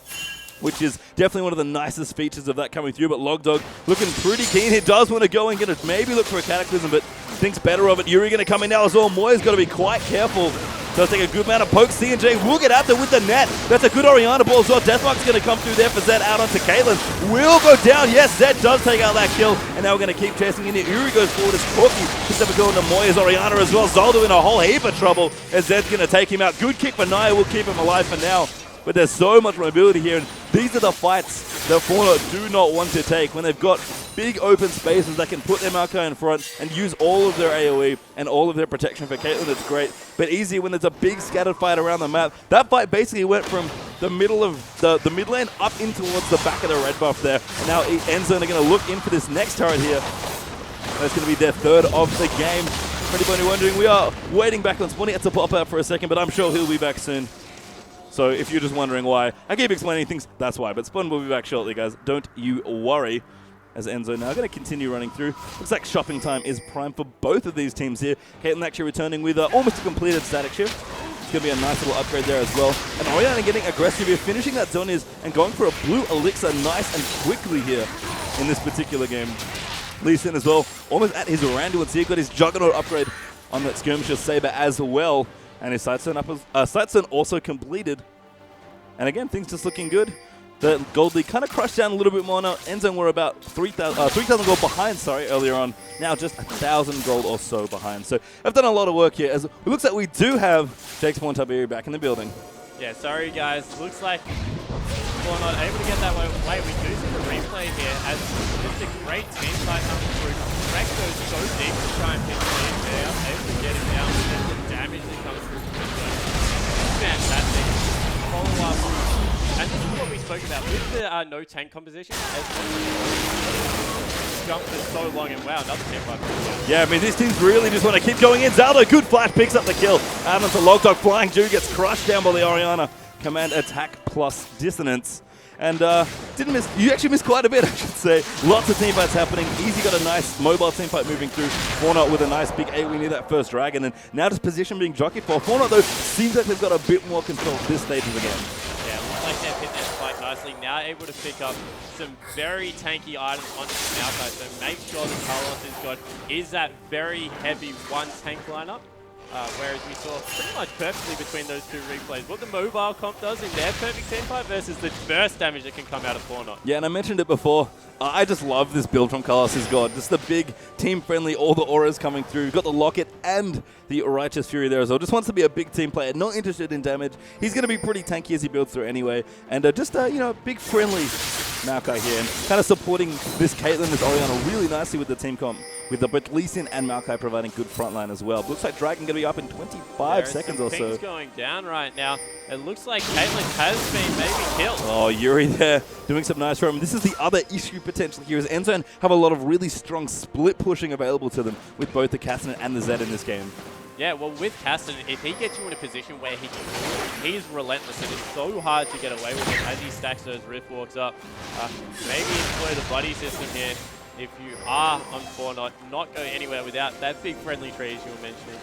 which is definitely one of the nicest features of that coming through. But Logdog looking pretty keen. He does want to go and get maybe look for a Cataclysm, but thinks better of it. Yuri going to come in now as well. Moya's got to be quite careful. Does take a good amount of pokes. CNJ will get out there with the net. That's a good Oriana ball as well. Deathmark's going to come through there for Zed out onto Caitlyn. Will go down. Yes, Zed does take out that kill. And now we're going to keep chasing in here. Yuri goes forward as Corki. Picks up a go into Moya's Oriana as well. Zoldo in a whole heap of trouble as Zed's going to take him out. Good kick for Naya. Will keep him alive for now. But there's so much mobility here, and these are the fights that Fauna do not want to take when they've got big open spaces that can put their Maokai in front and use all of their AoE and all of their protection for Caitlyn. It's great, but easy when there's a big scattered fight around the map. That fight basically went from the middle of the mid lane up in towards the back of the red buff there. And now Endzone are going to look in for this next turret here. That's going to be their third of the game. For anybody wondering, we are waiting back on Spawny. It's a pop out for a second, but I'm sure he'll be back soon. So if you're just wondering why I keep explaining things, that's why. But Spawn will be back shortly, guys. Don't you worry. As Endzone now going to continue running through. Looks like shopping time is prime for both of these teams here. Caitlyn actually returning with almost a completed static shift. It's going to be a nice little upgrade there as well. And Oriana getting aggressive here, finishing that zone is and going for a blue elixir nice and quickly here in this particular game. Lee Sin as well, almost at his Randuin here. Got his Juggernaut upgrade on that Skirmishes Saber as well. And his Sightstone also completed. And again, things just looking good. The Gold League kind of crushed down a little bit more now. Endzone were about 3,000 gold behind, earlier on. Now just 1,000 gold or so behind. So I've done a lot of work here. As it looks like we do have Jake Spawn Tiberi back in the building. Yeah, sorry guys. Looks like we're not able to get that way. We do see the replay here as just a great team fight comes through. Rex goes so deep to try and pick him in there, able to get him down, and the damage that comes through. Fantastic. Follow up. And this is what we spoke about with the no tank composition. Jumped for so long, and wow, another team fight. Yeah, I mean, these teams really just want to keep going in. Zaldo, good flash, picks up the kill. Out onto Logdog, flying Jew gets crushed down by the Oriana. Command attack plus dissonance. And didn't miss, you actually missed quite a bit, I should say. Lots of teamfights happening. Easy got a nice mobile teamfight moving through. Fortnite with a nice big AoE near that first dragon. And now just position being jockeyed for. Fortnite, though, seems like they've got a bit more control at this stage of the game. Yeah, looks like they've hit that fight nicely. Now able to pick up some very tanky items onto the Maokai. So make sure that Carlos has got is that very heavy one tank lineup. Whereas we saw pretty much perfectly between those two replays what the mobile comp does in their perfect teamfight versus the burst damage that can come out of Fortnite. Yeah, and I mentioned it before. I just love this build from Carlos' God. Just the big, team-friendly, all the auras coming through. You've got the Locket and the Righteous Fury there as well. Just wants to be a big team player, not interested in damage. He's going to be pretty tanky as he builds through anyway. And just, you know, big, friendly Maokai here. And kind of supporting this Caitlyn, this Oriana really nicely with the team comp. With both Lee Sin and Maokai providing good frontline as well. Looks like Dragon going to be up in 25 seconds or so. Going down right now. It looks like Caitlyn has been maybe killed. Oh, Yuri there doing some nice roam. This is the other issue potentially here is Endzone have a lot of really strong split pushing available to them with both the Castanet and the Zed in this game. Yeah, well, with Castanet, if he gets you in a position where he's relentless and it's so hard to get away with him as he stacks those Rift Walks up, maybe employ the buddy system here. If you are on Fortnite, not go anywhere without that big friendly tree as you were mentioning.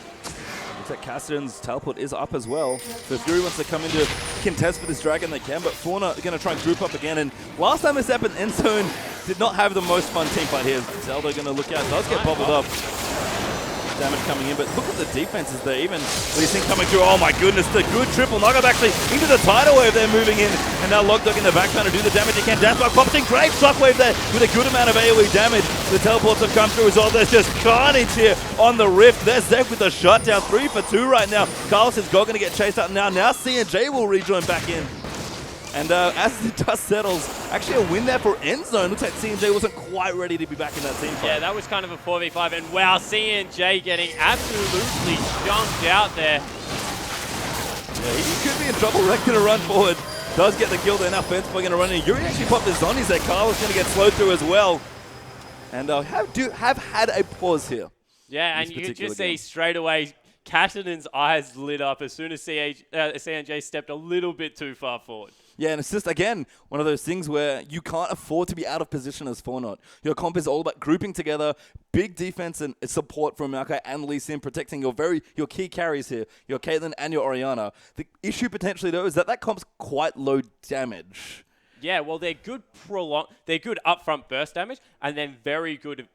Looks like Castanet's teleport is up as well. So if Fury wants to come in to contest for this dragon, they can. But Fauna are going to try and group up again. And last time this happened, Endzone did not have the most fun teamfight here. Zelda going to look out. Does get bubbled up. Damage coming in, but look at the defenses there. Even Lee Sin coming through. Oh my goodness, the good triple knockup actually into the tidal wave there moving in. And now Logdog in the back trying to do the damage he can. Dazzbug pops in, great shockwave there with a good amount of AoE damage. The teleports have come through as well. There's just carnage here on the Rift. There's Zek with the shutdown, 3 for 2 right now. Carlos is going to get chased out now. Now C&J will rejoin back in. And as the dust settles, actually a win there for Endzone. Looks like C&J wasn't quite ready to be back in that team fight. Yeah, that was kind of a 4v5, and wow, C&J getting absolutely jumped out there. Yeah, he could be in trouble. Rek going to run forward. Does get the kill there. Now Fence Boy going to run in. Yuri actually popped the zombies there. Carlos going to get slowed through as well. And have had a pause here. Yeah, and you just see straight away Castanet's eyes lit up as soon as C&J stepped a little bit too far forward. Yeah, and it's just, again, one of those things where you can't afford to be out of position as Fortnite. Your comp is all about grouping together, big defense and support from Maokai and Lee Sin, protecting your key carries here, your Caitlyn and your Oriana. The issue potentially, though, is that comp's quite low damage. Yeah, well, they're good upfront burst damage, and then very good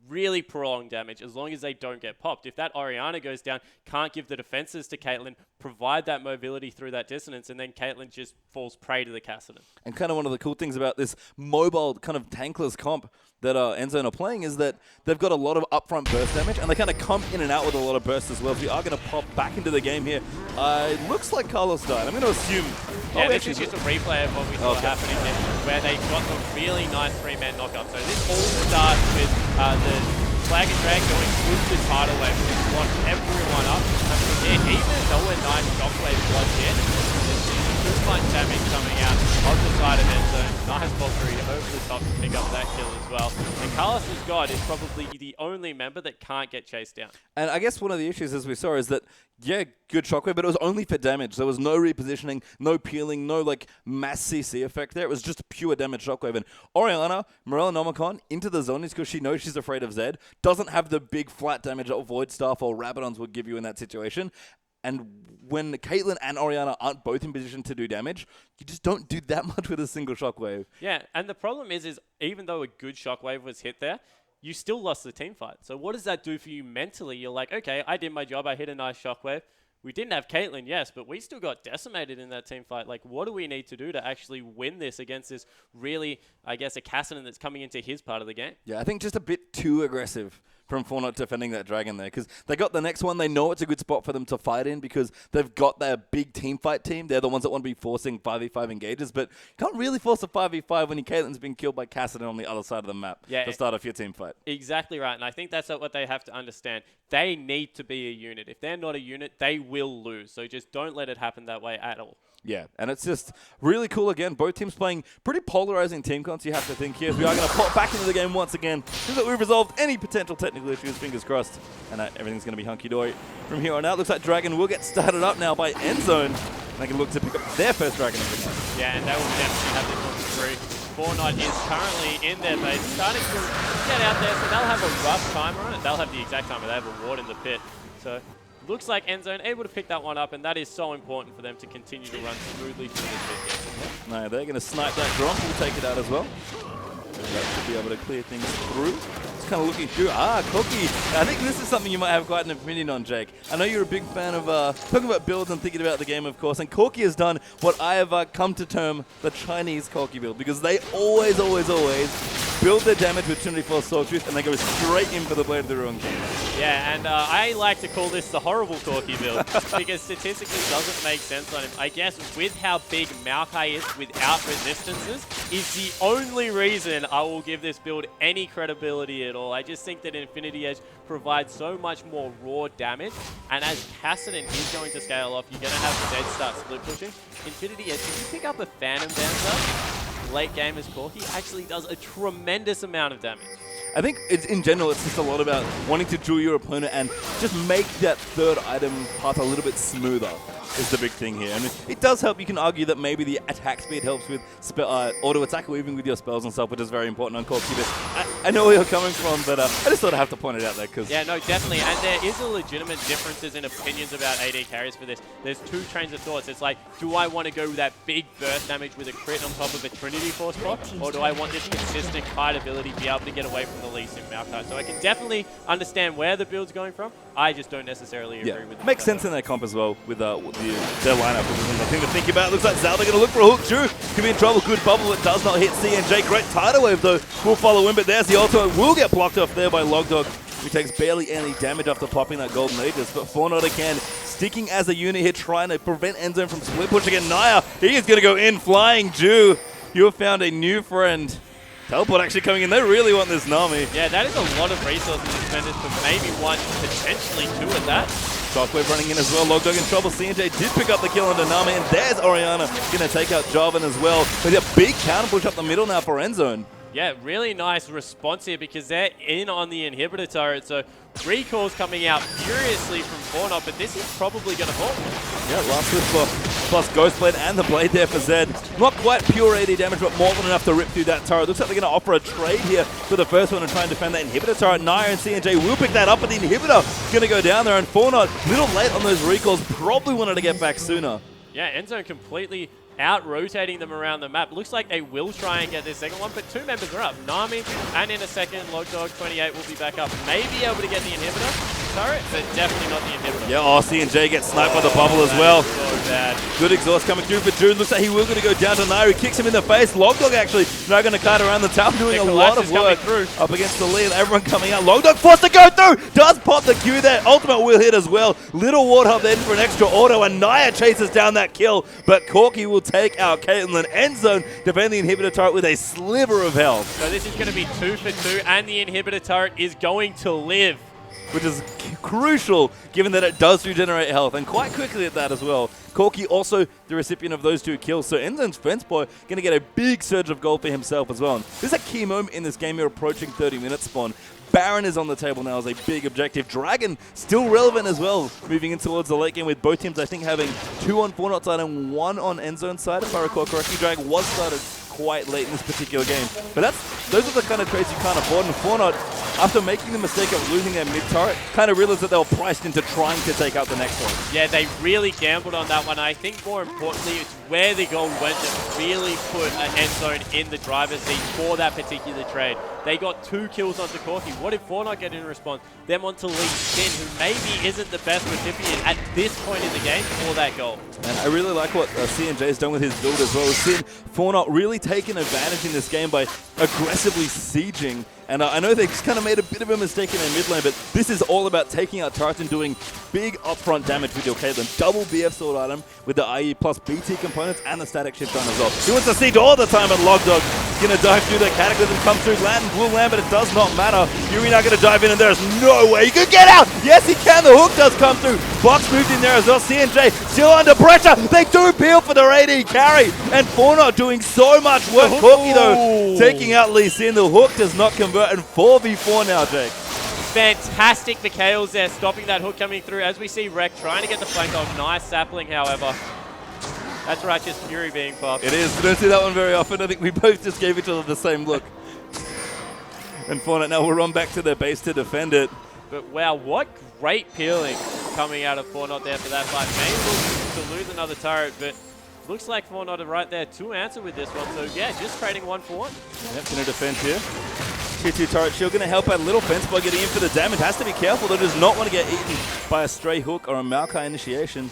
really prolonged damage as long as they don't get popped. If that Oriana goes down, can't give the defenses to Caitlyn, provide that mobility through that dissonance, and then Caitlyn just falls prey to the Cassidy. And kind of one of the cool things about this mobile kind of tankless comp that Endzone are playing is that they've got a lot of upfront burst damage, and they kind of come in and out with a lot of bursts as well. So we are going to pop back into the game here. It looks like Carlos died. I'm going to assume... Yeah, this is just a replay of what we saw happening there, where they got a really nice 3-man knockup. So this all starts with the Flag and Drag going through the tidal wave, which blocks everyone up. And from here, even though a nice shockwave was hit, there's too much damage coming out on the side of Endzone. Nice Valkyrie over the top to pick up that kill as well. And Carlos's God is probably the only member that can't get chased down. And I guess one of the issues, as we saw, is that, yeah, good shockwave, but it was only for damage. There was no repositioning, no peeling, no, like, mass CC effect there. It was just pure damage shockwave. And Orianna, Morella Nomicon, into the zone because she knows she's afraid of Zed, doesn't have the big flat damage that Void Staff or Rabadons would give you in that situation. And when Caitlyn and Orianna aren't both in position to do damage, you just don't do that much with a single shockwave. Yeah, and the problem is even though a good shockwave was hit there, you still lost the team fight. So what does that do for you mentally? You're like, okay, I did my job. I hit a nice shockwave. We didn't have Caitlyn, yes, but we still got decimated in that team fight. Like, what do we need to do to actually win this against this really, I guess, a Cassidy that's coming into his part of the game? Yeah, I think just a bit too aggressive from Fortnite defending that dragon there, because they got the next one. They know it's a good spot for them to fight in because they've got their big team fight team. They're the ones that want to be forcing 5v5 engages, but you can't really force a 5v5 when your Caitlyn's been killed by Cassidy on the other side of the map to start off your team fight. Exactly right, and I think that's what they have to understand. They need to be a unit. If they're not a unit, they will lose, so just don't let it happen that way at all. Yeah, and it's just really cool again. Both teams playing pretty polarizing team cons, you have to think here. We are going to pop back into the game once again. Seems like we've resolved any potential technical issues, fingers crossed. And everything's going to be hunky-dory from here on out. Looks like Dragon will get started up now by Endzone. They can look to pick up their first Dragon of the night. Yeah, and they will definitely have this one through. Fortnite is currently in their base, starting to get out there, so they'll have a rough timer on it. They'll have the exact timer. They have a ward in the pit. So looks like Endzone able to pick that one up, and that is so important for them to continue to run smoothly through this pit. No, they're going to snipe that Gronk. We'll take it out as well. That should be able to clear things through. Just kind of looking through. Cookie. I think this is something you might have quite an opinion on, Jake. I know you're a big fan of talking about builds and thinking about the game, of course. And Corki has done what I have come to term the Chinese Corki build, because they always build their damage with Trinity Force Sawtooth, and they go straight in for the Blade of the Ruin King. Yeah, and I like to call this the horrible Corki build, because statistically it doesn't make sense on him. I guess with how big Maokai is without resistances is the only reason I will give this build any credibility at all. I just think that Infinity Edge provides so much more raw damage, and as Cassidy is going to scale off, you're going to have Zed start split pushing. Infinity Edge, if you pick up a Phantom Dancer, late game as Corki, actually does a tremendous amount of damage. I think in general, it's just a lot about wanting to duel your opponent and just make that third item path a little bit smoother is the big thing here. And it does help. You can argue that maybe the attack speed helps with auto attack or even with your spells and stuff, which is very important on Corki. I know where you're coming from, but I just thought I have to point it out there. Yeah, no, definitely. And there is a legitimate differences in opinions about AD carries for this. There's two trains of thoughts. It's like, do I want to go with that big burst damage with a crit on top of a Trinity Force block, or do I want this consistent kite ability to be able to get away from the Lee Sin Maokai? So I can definitely understand where the build's going from. I just don't necessarily agree with it. Makes sense in their comp as well with their lineup. The thing to think about. Looks like Zelda going to look for a hook. Drew could be in trouble. Good bubble. It does not hit CNJ. Great tidal wave though. Will follow in, but there's the ultimate. Will get blocked off there by Logdog, who takes barely any damage after popping that Golden Aegis. But Fortnite again, sticking as a unit here, trying to prevent Endzone from split pushing. And Naya, he is going to go in. Flying Jew, you have found a new friend. Teleport actually coming in. They really want this Nami. Yeah, that is a lot of resources expended for maybe one, potentially two at that. Shockwave running in as well. Logdog in trouble. CNJ did pick up the kill on Nami, and there's Orianna going to take out Jarvan as well. But a big counter push up the middle now for Endzone. Yeah, really nice response here because they're in on the inhibitor turret, so recalls coming out furiously from Fortnite, but this is probably going to fall. Yeah, last Swift plus Ghostblade and the Blade there for Zed. Not quite pure AD damage, but more than enough to rip through that turret. Looks like they're going to offer a trade here for the first one and try and defend that inhibitor turret. Naya and CNJ will pick that up, but the inhibitor going to go down there, and Fortnite, a little late on those recalls, probably wanted to get back sooner. Yeah, Endzone completely out-rotating them around the map. Looks like they will try and get this second one, but two members are up. Nami, and in a second, Logdog 28 will be back up. Maybe able to get the inhibitor. turret, but definitely not the inhibitor. Yeah, C&J gets sniped by the bubble as well. So bad. Good exhaust coming through for Jude. Looks like he will going to go down to Nairi. Kicks him in the face. Logdog actually now going to kite around the tower, doing a lot of work up against the lead. Everyone coming out. Logdog forced to go through. Does pop the Q there. Ultimate will hit as well. Little Warthog then for an extra auto, and Naya chases down that kill. But Corki will take out Caitlyn. Endzone defending the inhibitor turret with a sliver of health. So this is going to be 2 for 2, and the inhibitor turret is going to live. Which is crucial, given that it does regenerate health, and quite quickly at that as well. Corki also the recipient of those 2 kills, so Endzone's fence boy going to get a big surge of gold for himself as well. And this is a key moment in this game. You're approaching 30 minutes spawn. Baron is on the table now as a big objective. Dragon still relevant as well, moving in towards the late game with both teams, I think, having 2 on Fortnite side and 1 on Endzone side, if I recall correctly. Dragon was started quite late in this particular game. But those are the kind of trades you can't afford. And Fortnite, after making the mistake of losing their mid-turret, kind of realized that they were priced into trying to take out the next one. Yeah, they really gambled on that one. I think more importantly, it's where the gold went that really put an Endzone in the driver's seat for that particular trade. They got 2 kills onto Corki. What did Fortnite get in response? Them onto Lee Sin, who maybe isn't the best recipient at this point in the game for that goal. And I really like what C&J has done with his build as well. Sin, Fortnite really taking advantage in this game by aggressively sieging. And I know they just kind of made a bit of a mistake in their mid lane, but this is all about taking out turrets and doing big upfront damage with your Caitlyn. Double BF sword item with the IE plus BT components and the static shift on as well. He wants to siege all the time, but Logdog is going to dive through the cataclysm, come through land and blue land, but it does not matter. Yuri now going to dive in, and there's no way he could get out. Yes, he can. The hook does come through. Box moved in there as well. C&J still under pressure. They do peel for their AD carry, and Fortnite doing so much work. Corki, though, taking out Lee Sin. The hook does not convert, and 4v4 now, Jake. Fantastic Mikhails there, stopping that hook coming through. As we see Rek trying to get the flank off. Nice sapling, however. That's Righteous Fury being popped. It is. We don't see that one very often. I think we both just gave each other the same look. And Fortnite now will run back to their base to defend it. But wow, what great peeling coming out of Fortnite there for that fight. Maybe to lose another turret, but looks like Fortnite are right there to answer with this one. So yeah, just trading 1 for 1. Yep, going to defend here. Tier 2 turret shield going to help out a little fence by getting in for the damage. Has to be careful, though, does not want to get eaten by a stray hook or a Maokai initiation.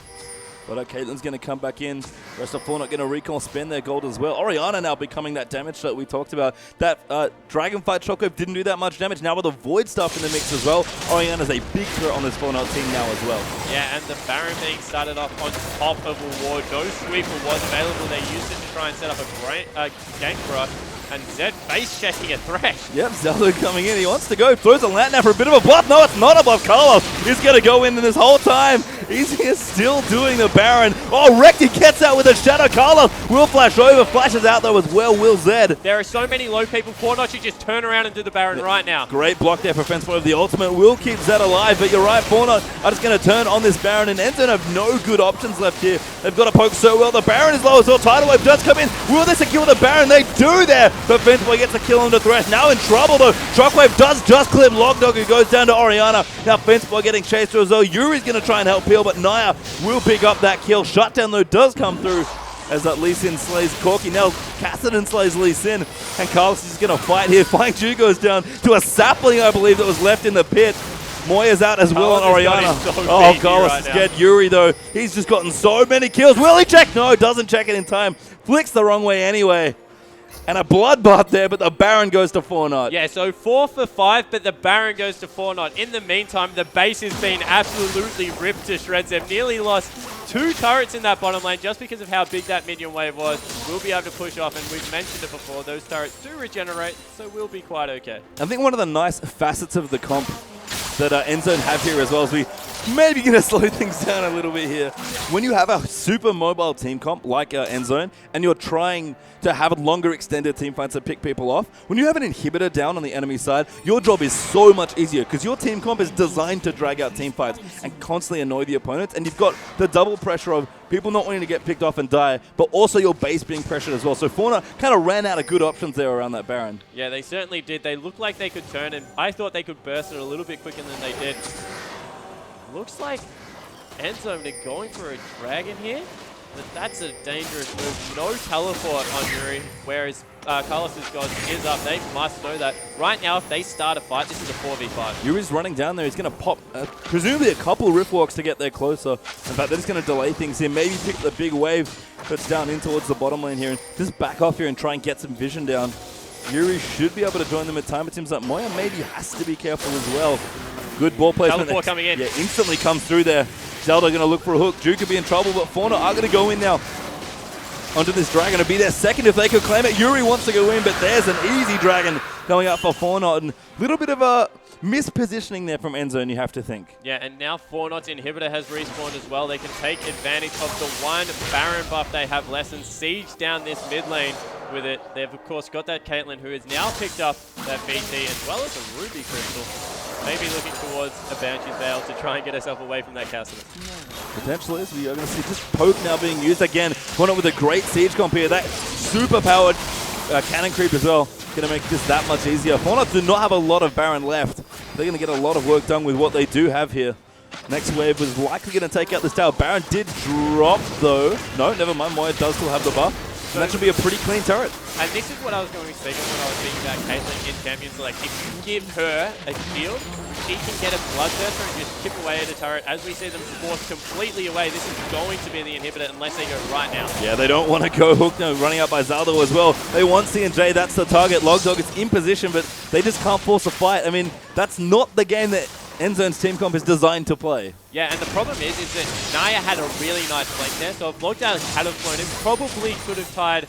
But Caitlyn's going to come back in. Rest of Fortnite going to recall, spend their gold as well. Orianna now becoming that damage that we talked about. That Dragonfight Shockwave didn't do that much damage. Now with the Void stuff in the mix as well, Orianna's a big threat on this Fortnite team now as well. Yeah, and the Baron being started off on top of a ward. No sweeper was available. They used it to try and set up a gank rush. And Zed face checking a Thresh. Yep, Zelda coming in. He wants to go. Throws a land now for a bit of a bluff. No, it's not a bluff. Carlos is going to go in this whole time. He's here still doing the Baron. Oh, Recti gets out with a shadow. Carlos will flash over. Flashes out though as well, will Zed. There are so many low people. Fortnite should just turn around and do the Baron right now. Great block there for Fence Boy. The ultimate will keep Zed alive, but you're right, Fortnite are just going to turn on this Baron, and Endzone have no good options left here. They've got to poke so well. The Baron is low as well. Tidal Wave does come in. Will they secure the Baron? They do there. But Fence Boy gets a kill on the Thresh. Now in trouble though. Shockwave does just clip Logdog, who goes down to Orianna. Now Fence Boy getting chased through as well. Yuri's going to try and help peel, but Naya will pick up that kill. Shutdown though does come through as that Lee Sin slays Corki. Now Kassadin slays Lee Sin, and Carlos is going to fight here. Flying Jew goes down to a sapling, I believe, that was left in the pit. Moya's out as well on Orianna. Oh, Carlos is dead. Yuri, though, he's just gotten so many kills. Will he check? No, doesn't check it in time. Flicks the wrong way anyway. And a bloodbath there, but the Baron goes to Fortnite. Yeah, so 4 for 5, but the Baron goes to Fortnite. In the meantime, the base has been absolutely ripped to shreds. They've nearly lost 2 turrets in that bottom lane just because of how big that minion wave was. We'll be able to push off, and we've mentioned it before, those turrets do regenerate, so we'll be quite okay. I think one of the nice facets of the comp that Endzone have here as well is we maybe going to slow things down a little bit here. When you have a super mobile team comp like Endzone, and you're trying to have longer extended team fights to pick people off, when you have an inhibitor down on the enemy side, your job is so much easier because your team comp is designed to drag out team fights and constantly annoy the opponents, and you've got the double pressure of people not wanting to get picked off and die, but also your base being pressured as well. So Fauna kind of ran out of good options there around that Baron. Yeah, they certainly did. They looked like they could turn, and I thought they could burst it a little bit quicker than they did. Looks like Endzone are going for a dragon here. But that's a dangerous move. No teleport on Yuri, whereas Carlos's God is up. They must know that. Right now, if they start a fight, this is a 4v5. Yuri's running down there. He's going to pop presumably a couple Rift Walks to get there closer. In fact, they're just going to delay things here. Maybe pick the big wave that's down in towards the bottom lane here. And just back off here and try and get some vision down. Yuri should be able to join them at time. It seems like Moya maybe has to be careful as well. Good ball placement. Teleport coming in. Yeah, instantly comes through there. Zelda going to look for a hook. Juke could be in trouble, but Fauna are going to go in now onto this dragon. It'll be their second if they could claim it. Yuri wants to go in, but there's an easy dragon going up for Fauna. And a little bit of a mispositioning there from Endzone, you have to think. Yeah, and now Fornot's inhibitor has respawned as well. They can take advantage of the one Baron buff they have less and siege down this mid lane with it. They've, of course, got that Caitlyn, who has now picked up that BT as well as a Ruby Crystal. Maybe looking towards a Banshee's Veil to try and get herself away from that castle. Potential is we are going to see this poke now being used again. Fornot with a great siege comp here. That super powered cannon creep as well. Going to make this that much easier. Fornot do not have a lot of Baron left. They're going to get a lot of work done with what they do have here. Next wave was likely going to take out this tower. Baron did drop though. No, never mind. Moya does still have the buff. And that should be a pretty clean turret. And this is what I was going to speak of when I was speaking about Caitlyn in Champions. Like, if you give her a shield, she can get a Bloodthirster and just chip away at a turret. As we see them forced completely away, this is going to be the inhibitor unless they go right now. Yeah, they don't want to go hook now, running out by Zaldo as well. They want C&J, that's the target. Logdog is in position, but they just can't force a fight. I mean, that's not the game that Endzone's team comp is designed to play. Yeah, and the problem is that Naya had a really nice flank there, so if Lockdown had have flown in, probably could have tied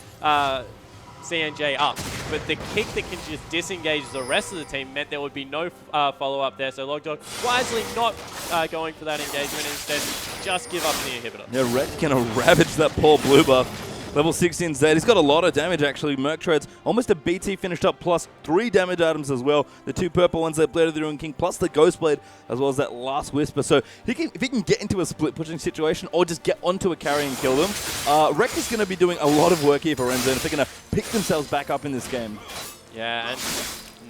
CNJ up. But the kick that can just disengage the rest of the team meant there would be no follow-up there, so Lockdog wisely not going for that engagement, instead just give up the inhibitor. Yeah, Red can ravage that poor blue buff. Level 16 Zed. He's got a lot of damage, actually. Merc Treads, almost a BT finished up, plus 3 damage items as well. The 2 purple ones, that Blade of the Ruined King, plus the Ghost Blade, as well as that last Whisper. So if he can get into a split-pushing situation or just get onto a carry and kill them, Rek is going to be doing a lot of work here for Endzone if they're going to pick themselves back up in this game. Yeah, and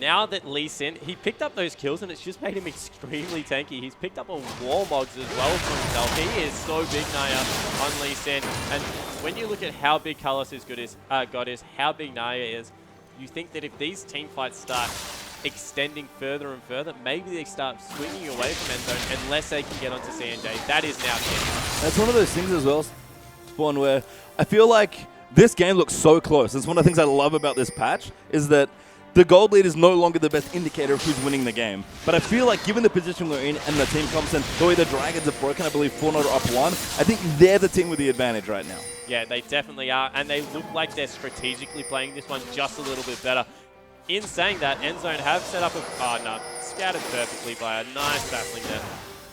now that Lee Sin, he picked up those kills and it's just made him extremely tanky. He's picked up a Warmogs as well for himself. He is so big, Naya, on Lee Sin. And when you look at how big Carlos's God is, how big Naya is, you think that if these team fights start extending further and further, maybe they start swinging away from Endzone unless they can get onto CNJ. That is now key. That's one of those things as well, Spawn, where I feel like this game looks so close. It's one of the things I love about this patch is that the gold lead is no longer the best indicator of who's winning the game. But I feel like given the position we're in and the team comps and the way the Dragons have broken, I believe Fortnite are up 1, I think they're the team with the advantage right now. Yeah, they definitely are, and they look like they're strategically playing this one just a little bit better. In saying that, Endzone have set up a... Oh, no. Scouted perfectly by a nice battling there.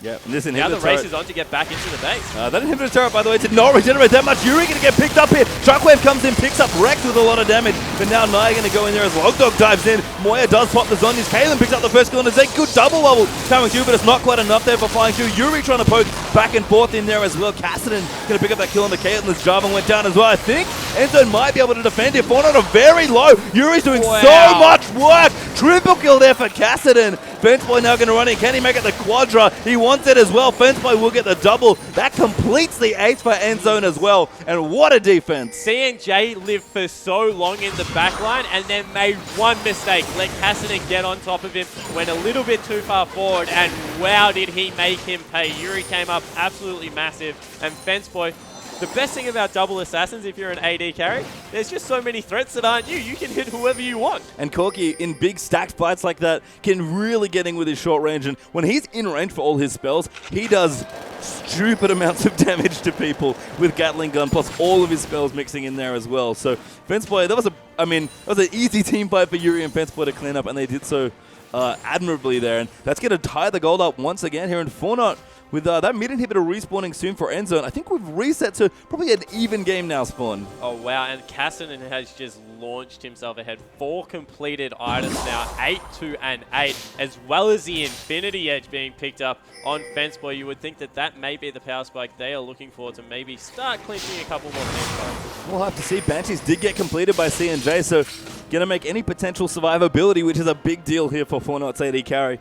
Yeah, and this inhibitor now the race is on to get back into the base. That inhibitor turret, by the way, did not regenerate that much. Yuri going to get picked up here. Shockwave comes in, picks up Rex with a lot of damage. But now Naya going to go in there as Logdog dives in. Moya does pop the zombies. Kaylin picks up the first kill, and it's a good double level coming through, but it's not quite enough there for flying through. Yuri trying to poke back and forth in there as well. Cassidy going to pick up that kill on the Caitlyn as Java went down as well. I think Endzone might be able to defend it. Fortnite are very low. Yuri's doing so much work. Triple kill there for Cassidy. Fenceboy now going to run in. Can he make it the quadra? He wants it as well. Fenceboy will get the double. That completes the ace for Endzone as well. And what a defense. CNJ lived for so long in the backline and then made one mistake. Let Cassidy get on top of him. Went a little bit too far forward. And wow, did he make him pay. Yuri came up absolutely massive. And Fenceboy, the best thing about double assassins, if you're an AD carry, there's just so many threats that aren't you. You can hit whoever you want. And Corki, in big stacked fights like that, can really get in with his short range. And when he's in range for all his spells, he does stupid amounts of damage to people with Gatling Gun, plus all of his spells mixing in there as well. So Fenceboy, that was an easy team fight for Yuri and Fenceboy to clean up, and they did so admirably there. And that's going to tie the gold up once again here in Fortnite. With that mid inhibitor respawning soon for Endzone, I think we've reset to probably an even game now, Spawn. Oh, wow. And Cassidy has just launched himself ahead. 4 completed items now, 8-2-8, as well as the Infinity Edge being picked up on Fenceboy. You would think that that may be the power spike they are looking for to maybe start clinching a couple more things. We'll have to see. Banshees did get completed by C&J, so going to make any potential survivability, which is a big deal here for Fortnite's AD carry.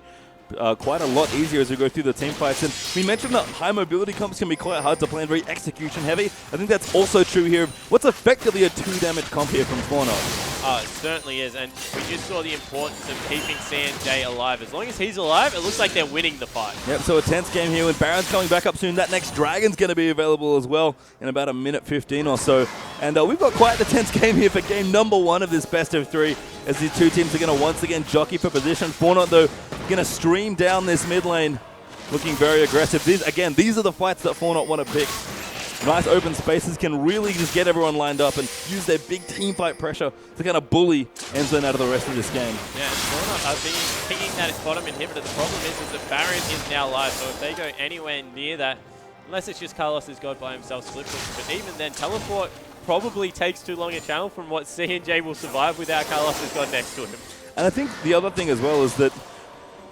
quite a lot easier as we go through the team fights. And we mentioned that high mobility comps can be quite hard to play and very execution heavy. I think that's also true here. What's effectively a 2 damage comp here from Fornot. It certainly is, and we just saw the importance of keeping CNJ alive. As long as he's alive, it looks like they're winning the fight. Yep, so a tense game here with Baron's coming back up soon. That next Dragon's going to be available as well in about a minute 15 or so. And we've got quite the tense game here for game number 1 of this best of 3, as these two teams are going to once again jockey for position. Fornot, though, going to stream down this mid lane, looking very aggressive. These are the fights that Fornot want to pick. Nice open spaces, can really just get everyone lined up and use their big team fight pressure to kind of bully Endzone out of the rest of this game. Yeah, and Fornot are picking that bottom inhibitor. The problem is that Baron is now live, so if they go anywhere near that, unless it's just Carlos' God by himself split push, but even then, teleport probably takes too long a channel from what CNJ will survive without Carlos' God next to him. And I think the other thing as well is that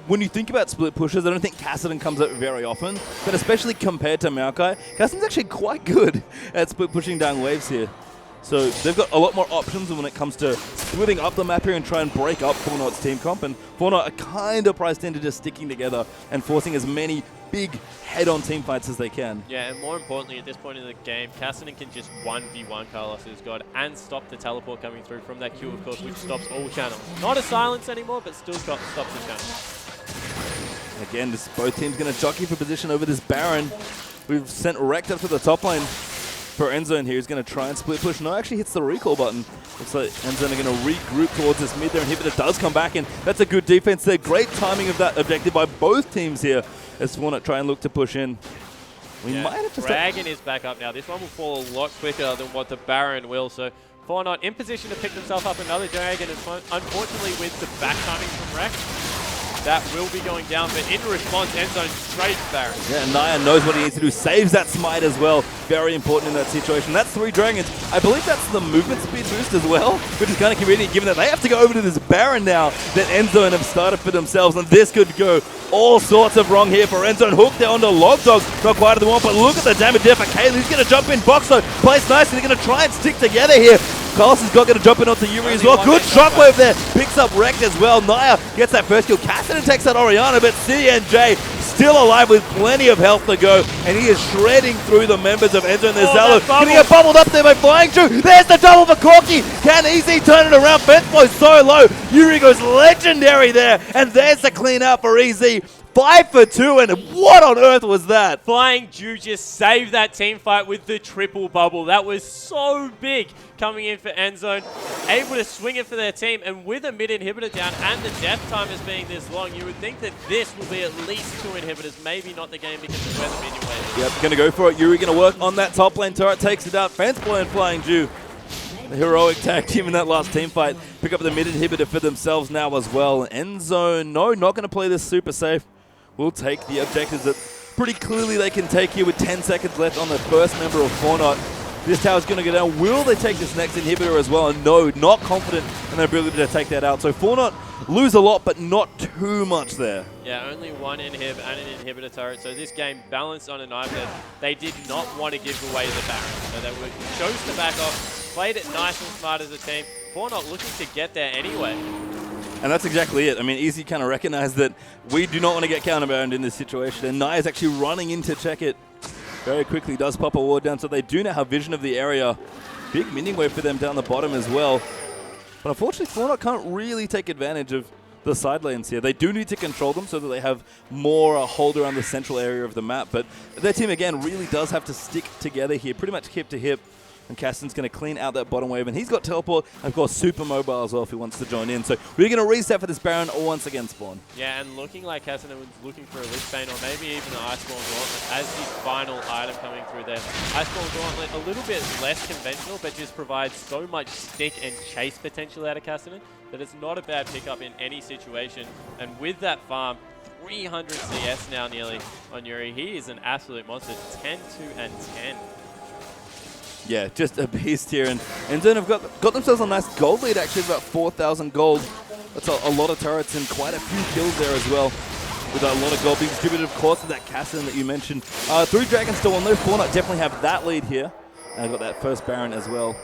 when you think about split pushes, I don't think Kassadin comes up very often, but especially compared to Maokai, Kassadin's actually quite good at split pushing down waves here. So they've got a lot more options when it comes to splitting up the map here and try and break up Fornot's team comp, and Fornot are kind of priced into just sticking together and forcing as many big head-on team fights as they can. Yeah, and more importantly, at this point in the game, Kassadin can just 1v1 Carlos' God and stop the teleport coming through from that Q, of course, which stops all channels. Not a silence anymore, but still stops the channel. Again, both teams going to jockey for position over this Baron. We've sent Rekt up to the top lane for Endzone here. He's going to try and split push. No, actually hits the recall button. Looks like Endzone are going to regroup towards this mid there. Inhibitor does come back, and that's a good defense there. Great timing of that objective by both teams here as Fornot try and look to push in. We might have to Dragon is back up now. This one will fall a lot quicker than what the Baron will. So Fornot in position to pick themselves up another Dragon. Unfortunately, with the back timing from Rekt, that will be going down, but in response, Endzone straight Baron. Yeah, and Naya knows what he needs to do. Saves that smite as well. Very important in that situation. That's 3 Dragons. I believe that's the movement speed boost as well, which is kind of convenient given that they have to go over to this Baron now that Endzone have started for themselves, and this could go all sorts of wrong here for Endzone. Hooked there onto Logdog. Not quite at the one, but look at the damage there for Kayle. He's going to jump in box, though. Plays nicely. They're going to try and stick together here. Carlos has got to jump in onto Yuri as well. Good shockwave there. Picks up Rekt as well. Naya gets that first kill. Kassadin takes out Orianna, but CNJ still alive with plenty of health to go, and he is shredding through the members of Endzone. There's Zalo getting get bubbled up there by Flying True. There's the double for Corki. Can Easy turn it around? Fence flow so low. Yuri goes legendary there, and there's the clean out for Easy. 5 for 2, and what on earth was that? Flying Jew just saved that team fight with the triple bubble. That was so big coming in for Endzone. Able to swing it for their team, and with a mid inhibitor down and the death time as being this long, you would think that this will be at least 2 inhibitors, maybe not the game because of where the minion wave is. Yep, going to go for it. Yuri going to work on that top lane turret, takes it out. Fence play and Flying Jew. The heroic tag team in that last team fight. Pick up the mid inhibitor for themselves now as well. Endzone, no, not going to play this super safe. Will take the objectives that pretty clearly they can take here with 10 seconds left on the first member of Fornot. This tower's going to go down. Will they take this next inhibitor as well? And no, not confident in their ability to take that out. So Fornot lose a lot, but not too much there. Yeah, only 1 inhib and an inhibitor turret. So this game balanced on a knife that they did not want to give away the Baron. So they chose to back off, played it nice and smart as a team. Fornot looking to get there anyway. And that's exactly it. I mean, Easy kind of recognized that we do not want to get counterbaroned in this situation. And Naya is actually running in to check it very quickly. Does pop a ward down, so they do now have vision of the area. Big minion wave for them down the bottom as well. But unfortunately, Fornot can't really take advantage of the side lanes here. They do need to control them so that they have more hold around the central area of the map. But their team, again, really does have to stick together here, pretty much hip to hip. And Kassadin's going to clean out that bottom wave. And he's got teleport, and of course, super mobile as well if he wants to join in. So we're going to reset for this Baron once again, Spawn. Yeah, and looking like Kassadin was looking for a Lichbane or maybe even an Iceborne Gauntlet as the final item coming through there. Iceborne Gauntlet, a little bit less conventional, but just provides so much stick and chase potential out of Kassadin that it's not a bad pickup in any situation. And with that farm, 300 CS now nearly on Yuri. He is an absolute monster. 10, 2, and 10. Yeah, just a beast here. And Endzone have got themselves a nice gold lead, actually, about 4,000 gold. That's a lot of turrets and quite a few kills there as well. With a lot of gold being distributed, of course, to that Kassadin that you mentioned. 3 Dragons still on there. Fornot definitely have that lead here. And I've got that first Baron as well.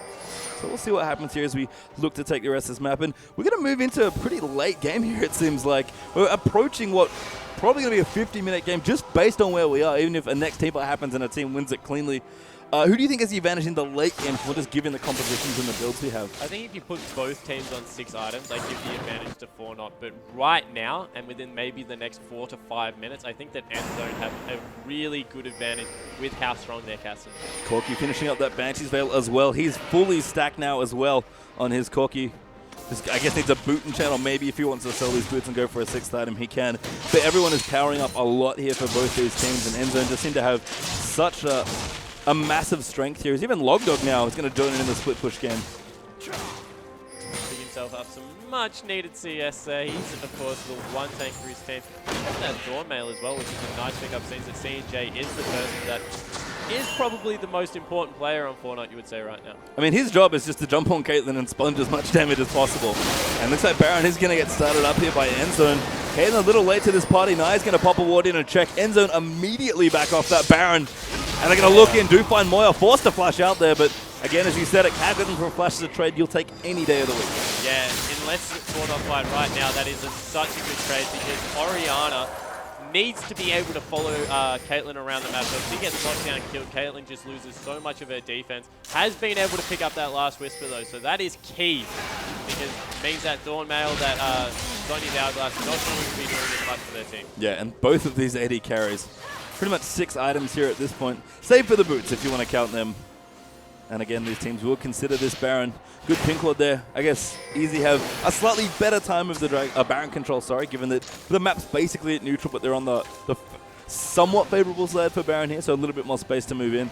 So we'll see what happens here as we look to take the rest of this map. And we're going to move into a pretty late game here, it seems like. We're approaching what probably going to be a 50-minute game just based on where we are, even if a next team fight happens and a team wins it cleanly. Who do you think has the advantage in the late game for just given the compositions and the builds we have? I think if you put both teams on 6 items, they give the advantage to Fornot. But right now, and within maybe the next 4 to 5 minutes, I think that Endzone have a really good advantage with how strong their cast is. Corki finishing up that Banshee's Veil as well. He's fully stacked now as well on his Corki. Just, I guess needs a boot and channel. Maybe if he wants to sell these boots and go for a 6th item, he can. But everyone is powering up a lot here for both these teams, and Endzone just seem to have such a massive strength here. He's even Logdog now. He's going to join in the split push game. Pick himself up some much needed CS there. He's, of course, the one tank for his team. Got that Dawn Mail as well, which is a nice pickup. Seems that C&J is the person that is probably the most important player on Fortnite, you would say, right now. I mean, his job is just to jump on Caitlyn and sponge as much damage as possible. And looks like Baron is going to get started up here by Endzone. Caitlyn a little late to this party. Now he's going to pop a ward in and check. Endzone immediately back off that Baron. And they're going to look in, do find Moya, forced to flash out there, but again, as you said, it can't get them for a flash as a trade you'll take any day of the week. Yeah, unless it's Fortnite fight right now, that is such a good trade because Orianna needs to be able to follow Caitlyn around the map. So if he gets locked down and killed, Caitlyn just loses so much of her defense. Has been able to pick up that last Whisper though, so that is key because it means that Dawn Mail, that Sonya's Hourglass not going to be doing as much for their team. Yeah, and both of these AD carries. Pretty much 6 items here at this point, save for the boots if you want to count them. And again, these teams will consider this Baron. Good pink ward there. I guess Easy have a slightly better time of the Baron control, sorry, given that the map's basically at neutral, but they're on the somewhat favorable side for Baron here, so a little bit more space to move in.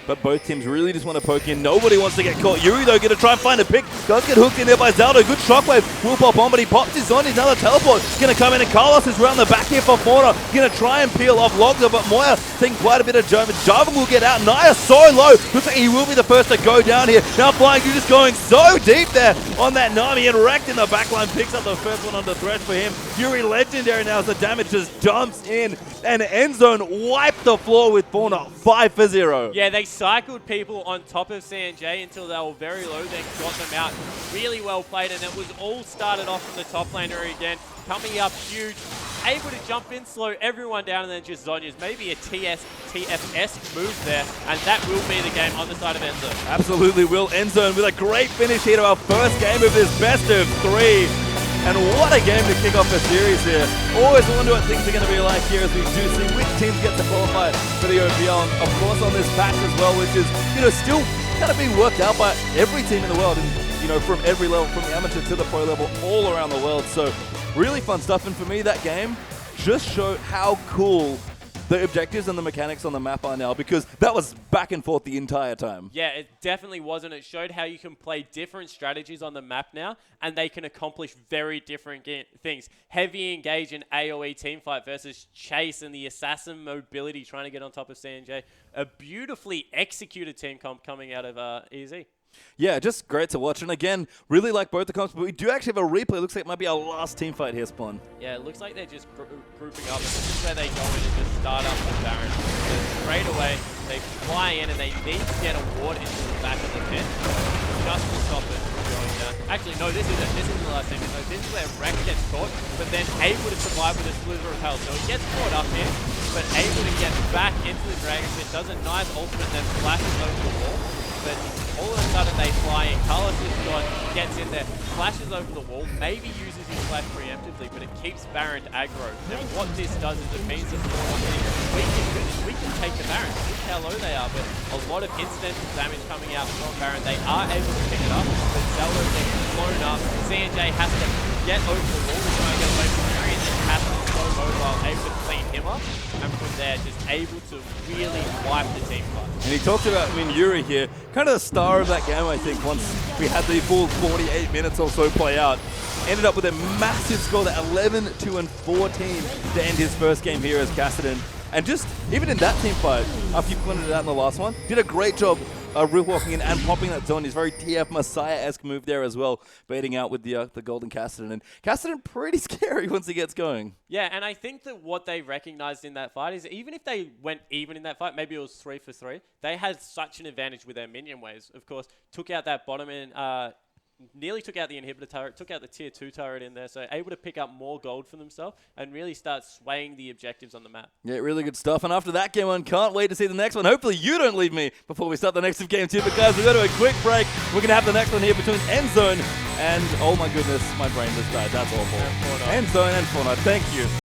But both teams really just want to poke in. Nobody wants to get caught. Yuri, though, going to try and find a pick. Does get hooked in there by Zaldo. Good shockwave. Will pop on, but he pops his on. He's another teleport. He's going to come in, and Carlos is round the back here for Fauna. Going to try and peel off Logza, but Moya taking quite a bit of Jarvan. Jarvan will get out. Naya so low. Looks like he will be the first to go down here. Now Flying Dude just going so deep there on that Nami, and wrecked in the backline. Picks up the first one on the thresh for him. Yuri legendary now as the damage just dumps in, and Endzone wiped the floor with Fauna 5-0. Yeah, they cycled people on top of C&J until they were very low, then got them out. Really well played, and it was all started off from the top laner again, coming up huge, able to jump in, slow everyone down, and then just Zonya's maybe a TFS move there, and that will be the game on the side of Endzone. Absolutely will. Endzone with a great finish here to our first game of this best of 3. And what a game to kick off a series here. Always wonder what things are going to be like here as we do see which teams get to qualify for the OPL. And of course on this patch as well, which is, still kind of being worked out by every team in the world. And, from every level, from the amateur to the pro level, all around the world. So really fun stuff. And for me, that game just showed how cool the objectives and the mechanics on the map are now, because that was back and forth the entire time. Yeah, it definitely was, and it showed how you can play different strategies on the map now, and they can accomplish very different things. Heavy engage in AoE teamfight versus chase and the assassin mobility trying to get on top of C&J. A beautifully executed team comp coming out of EZ. Yeah, just great to watch. And again, really like both the comps, but we do actually have a replay. Looks like it might be our last team fight here, Spawn. Yeah, it looks like they're just grouping up. And this is where they go in and just start up with Baron. So straight away, they fly in and they need to get a ward into the back of the pit just to stop it from going down. Actually, no, this isn't the last thing. So this is where Rex gets caught, but then able to survive with a slither of hell. So he gets caught up here, but able to get back into the Dragon Pit, does a nice ultimate, then flashes over the wall. But all of a sudden they fly in. Carlos gets in there, flashes over the wall, maybe uses his flash preemptively, but it keeps Baron to aggro. And what this does is it means that we can take the Baron. Look how low they are, but a lot of incidental damage coming out from Baron. They are able to pick it up, but Zelda gets blown up. C&J has to get over the wall to try and get away from Fury, and then has to slow mobile, able to clean him up, and from there just able to really wipe the team fight. And he talked about, Yuri here, kind of the star of that game, I think, once we had the full 48 minutes or so play out. Ended up with a massive score, that 11-2-14 to end his first game here as Kassadin. And just, even in that team fight, after you pointed it out in the last one, did a great job real walking in and popping that zone. He's very TF Messiah-esque move there as well, baiting out with the golden Kassadin. And Kassadin pretty scary once he gets going. Yeah, and I think that what they recognized in that fight is even if they went even in that fight, maybe it was 3 for 3, they had such an advantage with their minion waves. Of course, took out that bottom and nearly took out the inhibitor turret, took out the tier 2 turret in there, so able to pick up more gold for themselves and really start swaying the objectives on the map. Yeah, really good stuff. And after that game one, can't wait to see the next one. Hopefully you don't leave me before we start the next game too. But guys, we've got to a quick break. We're going to have the next one here between Endzone and, oh my goodness, my brain just died. That's awful. And Endzone and Fortnite. Thank you.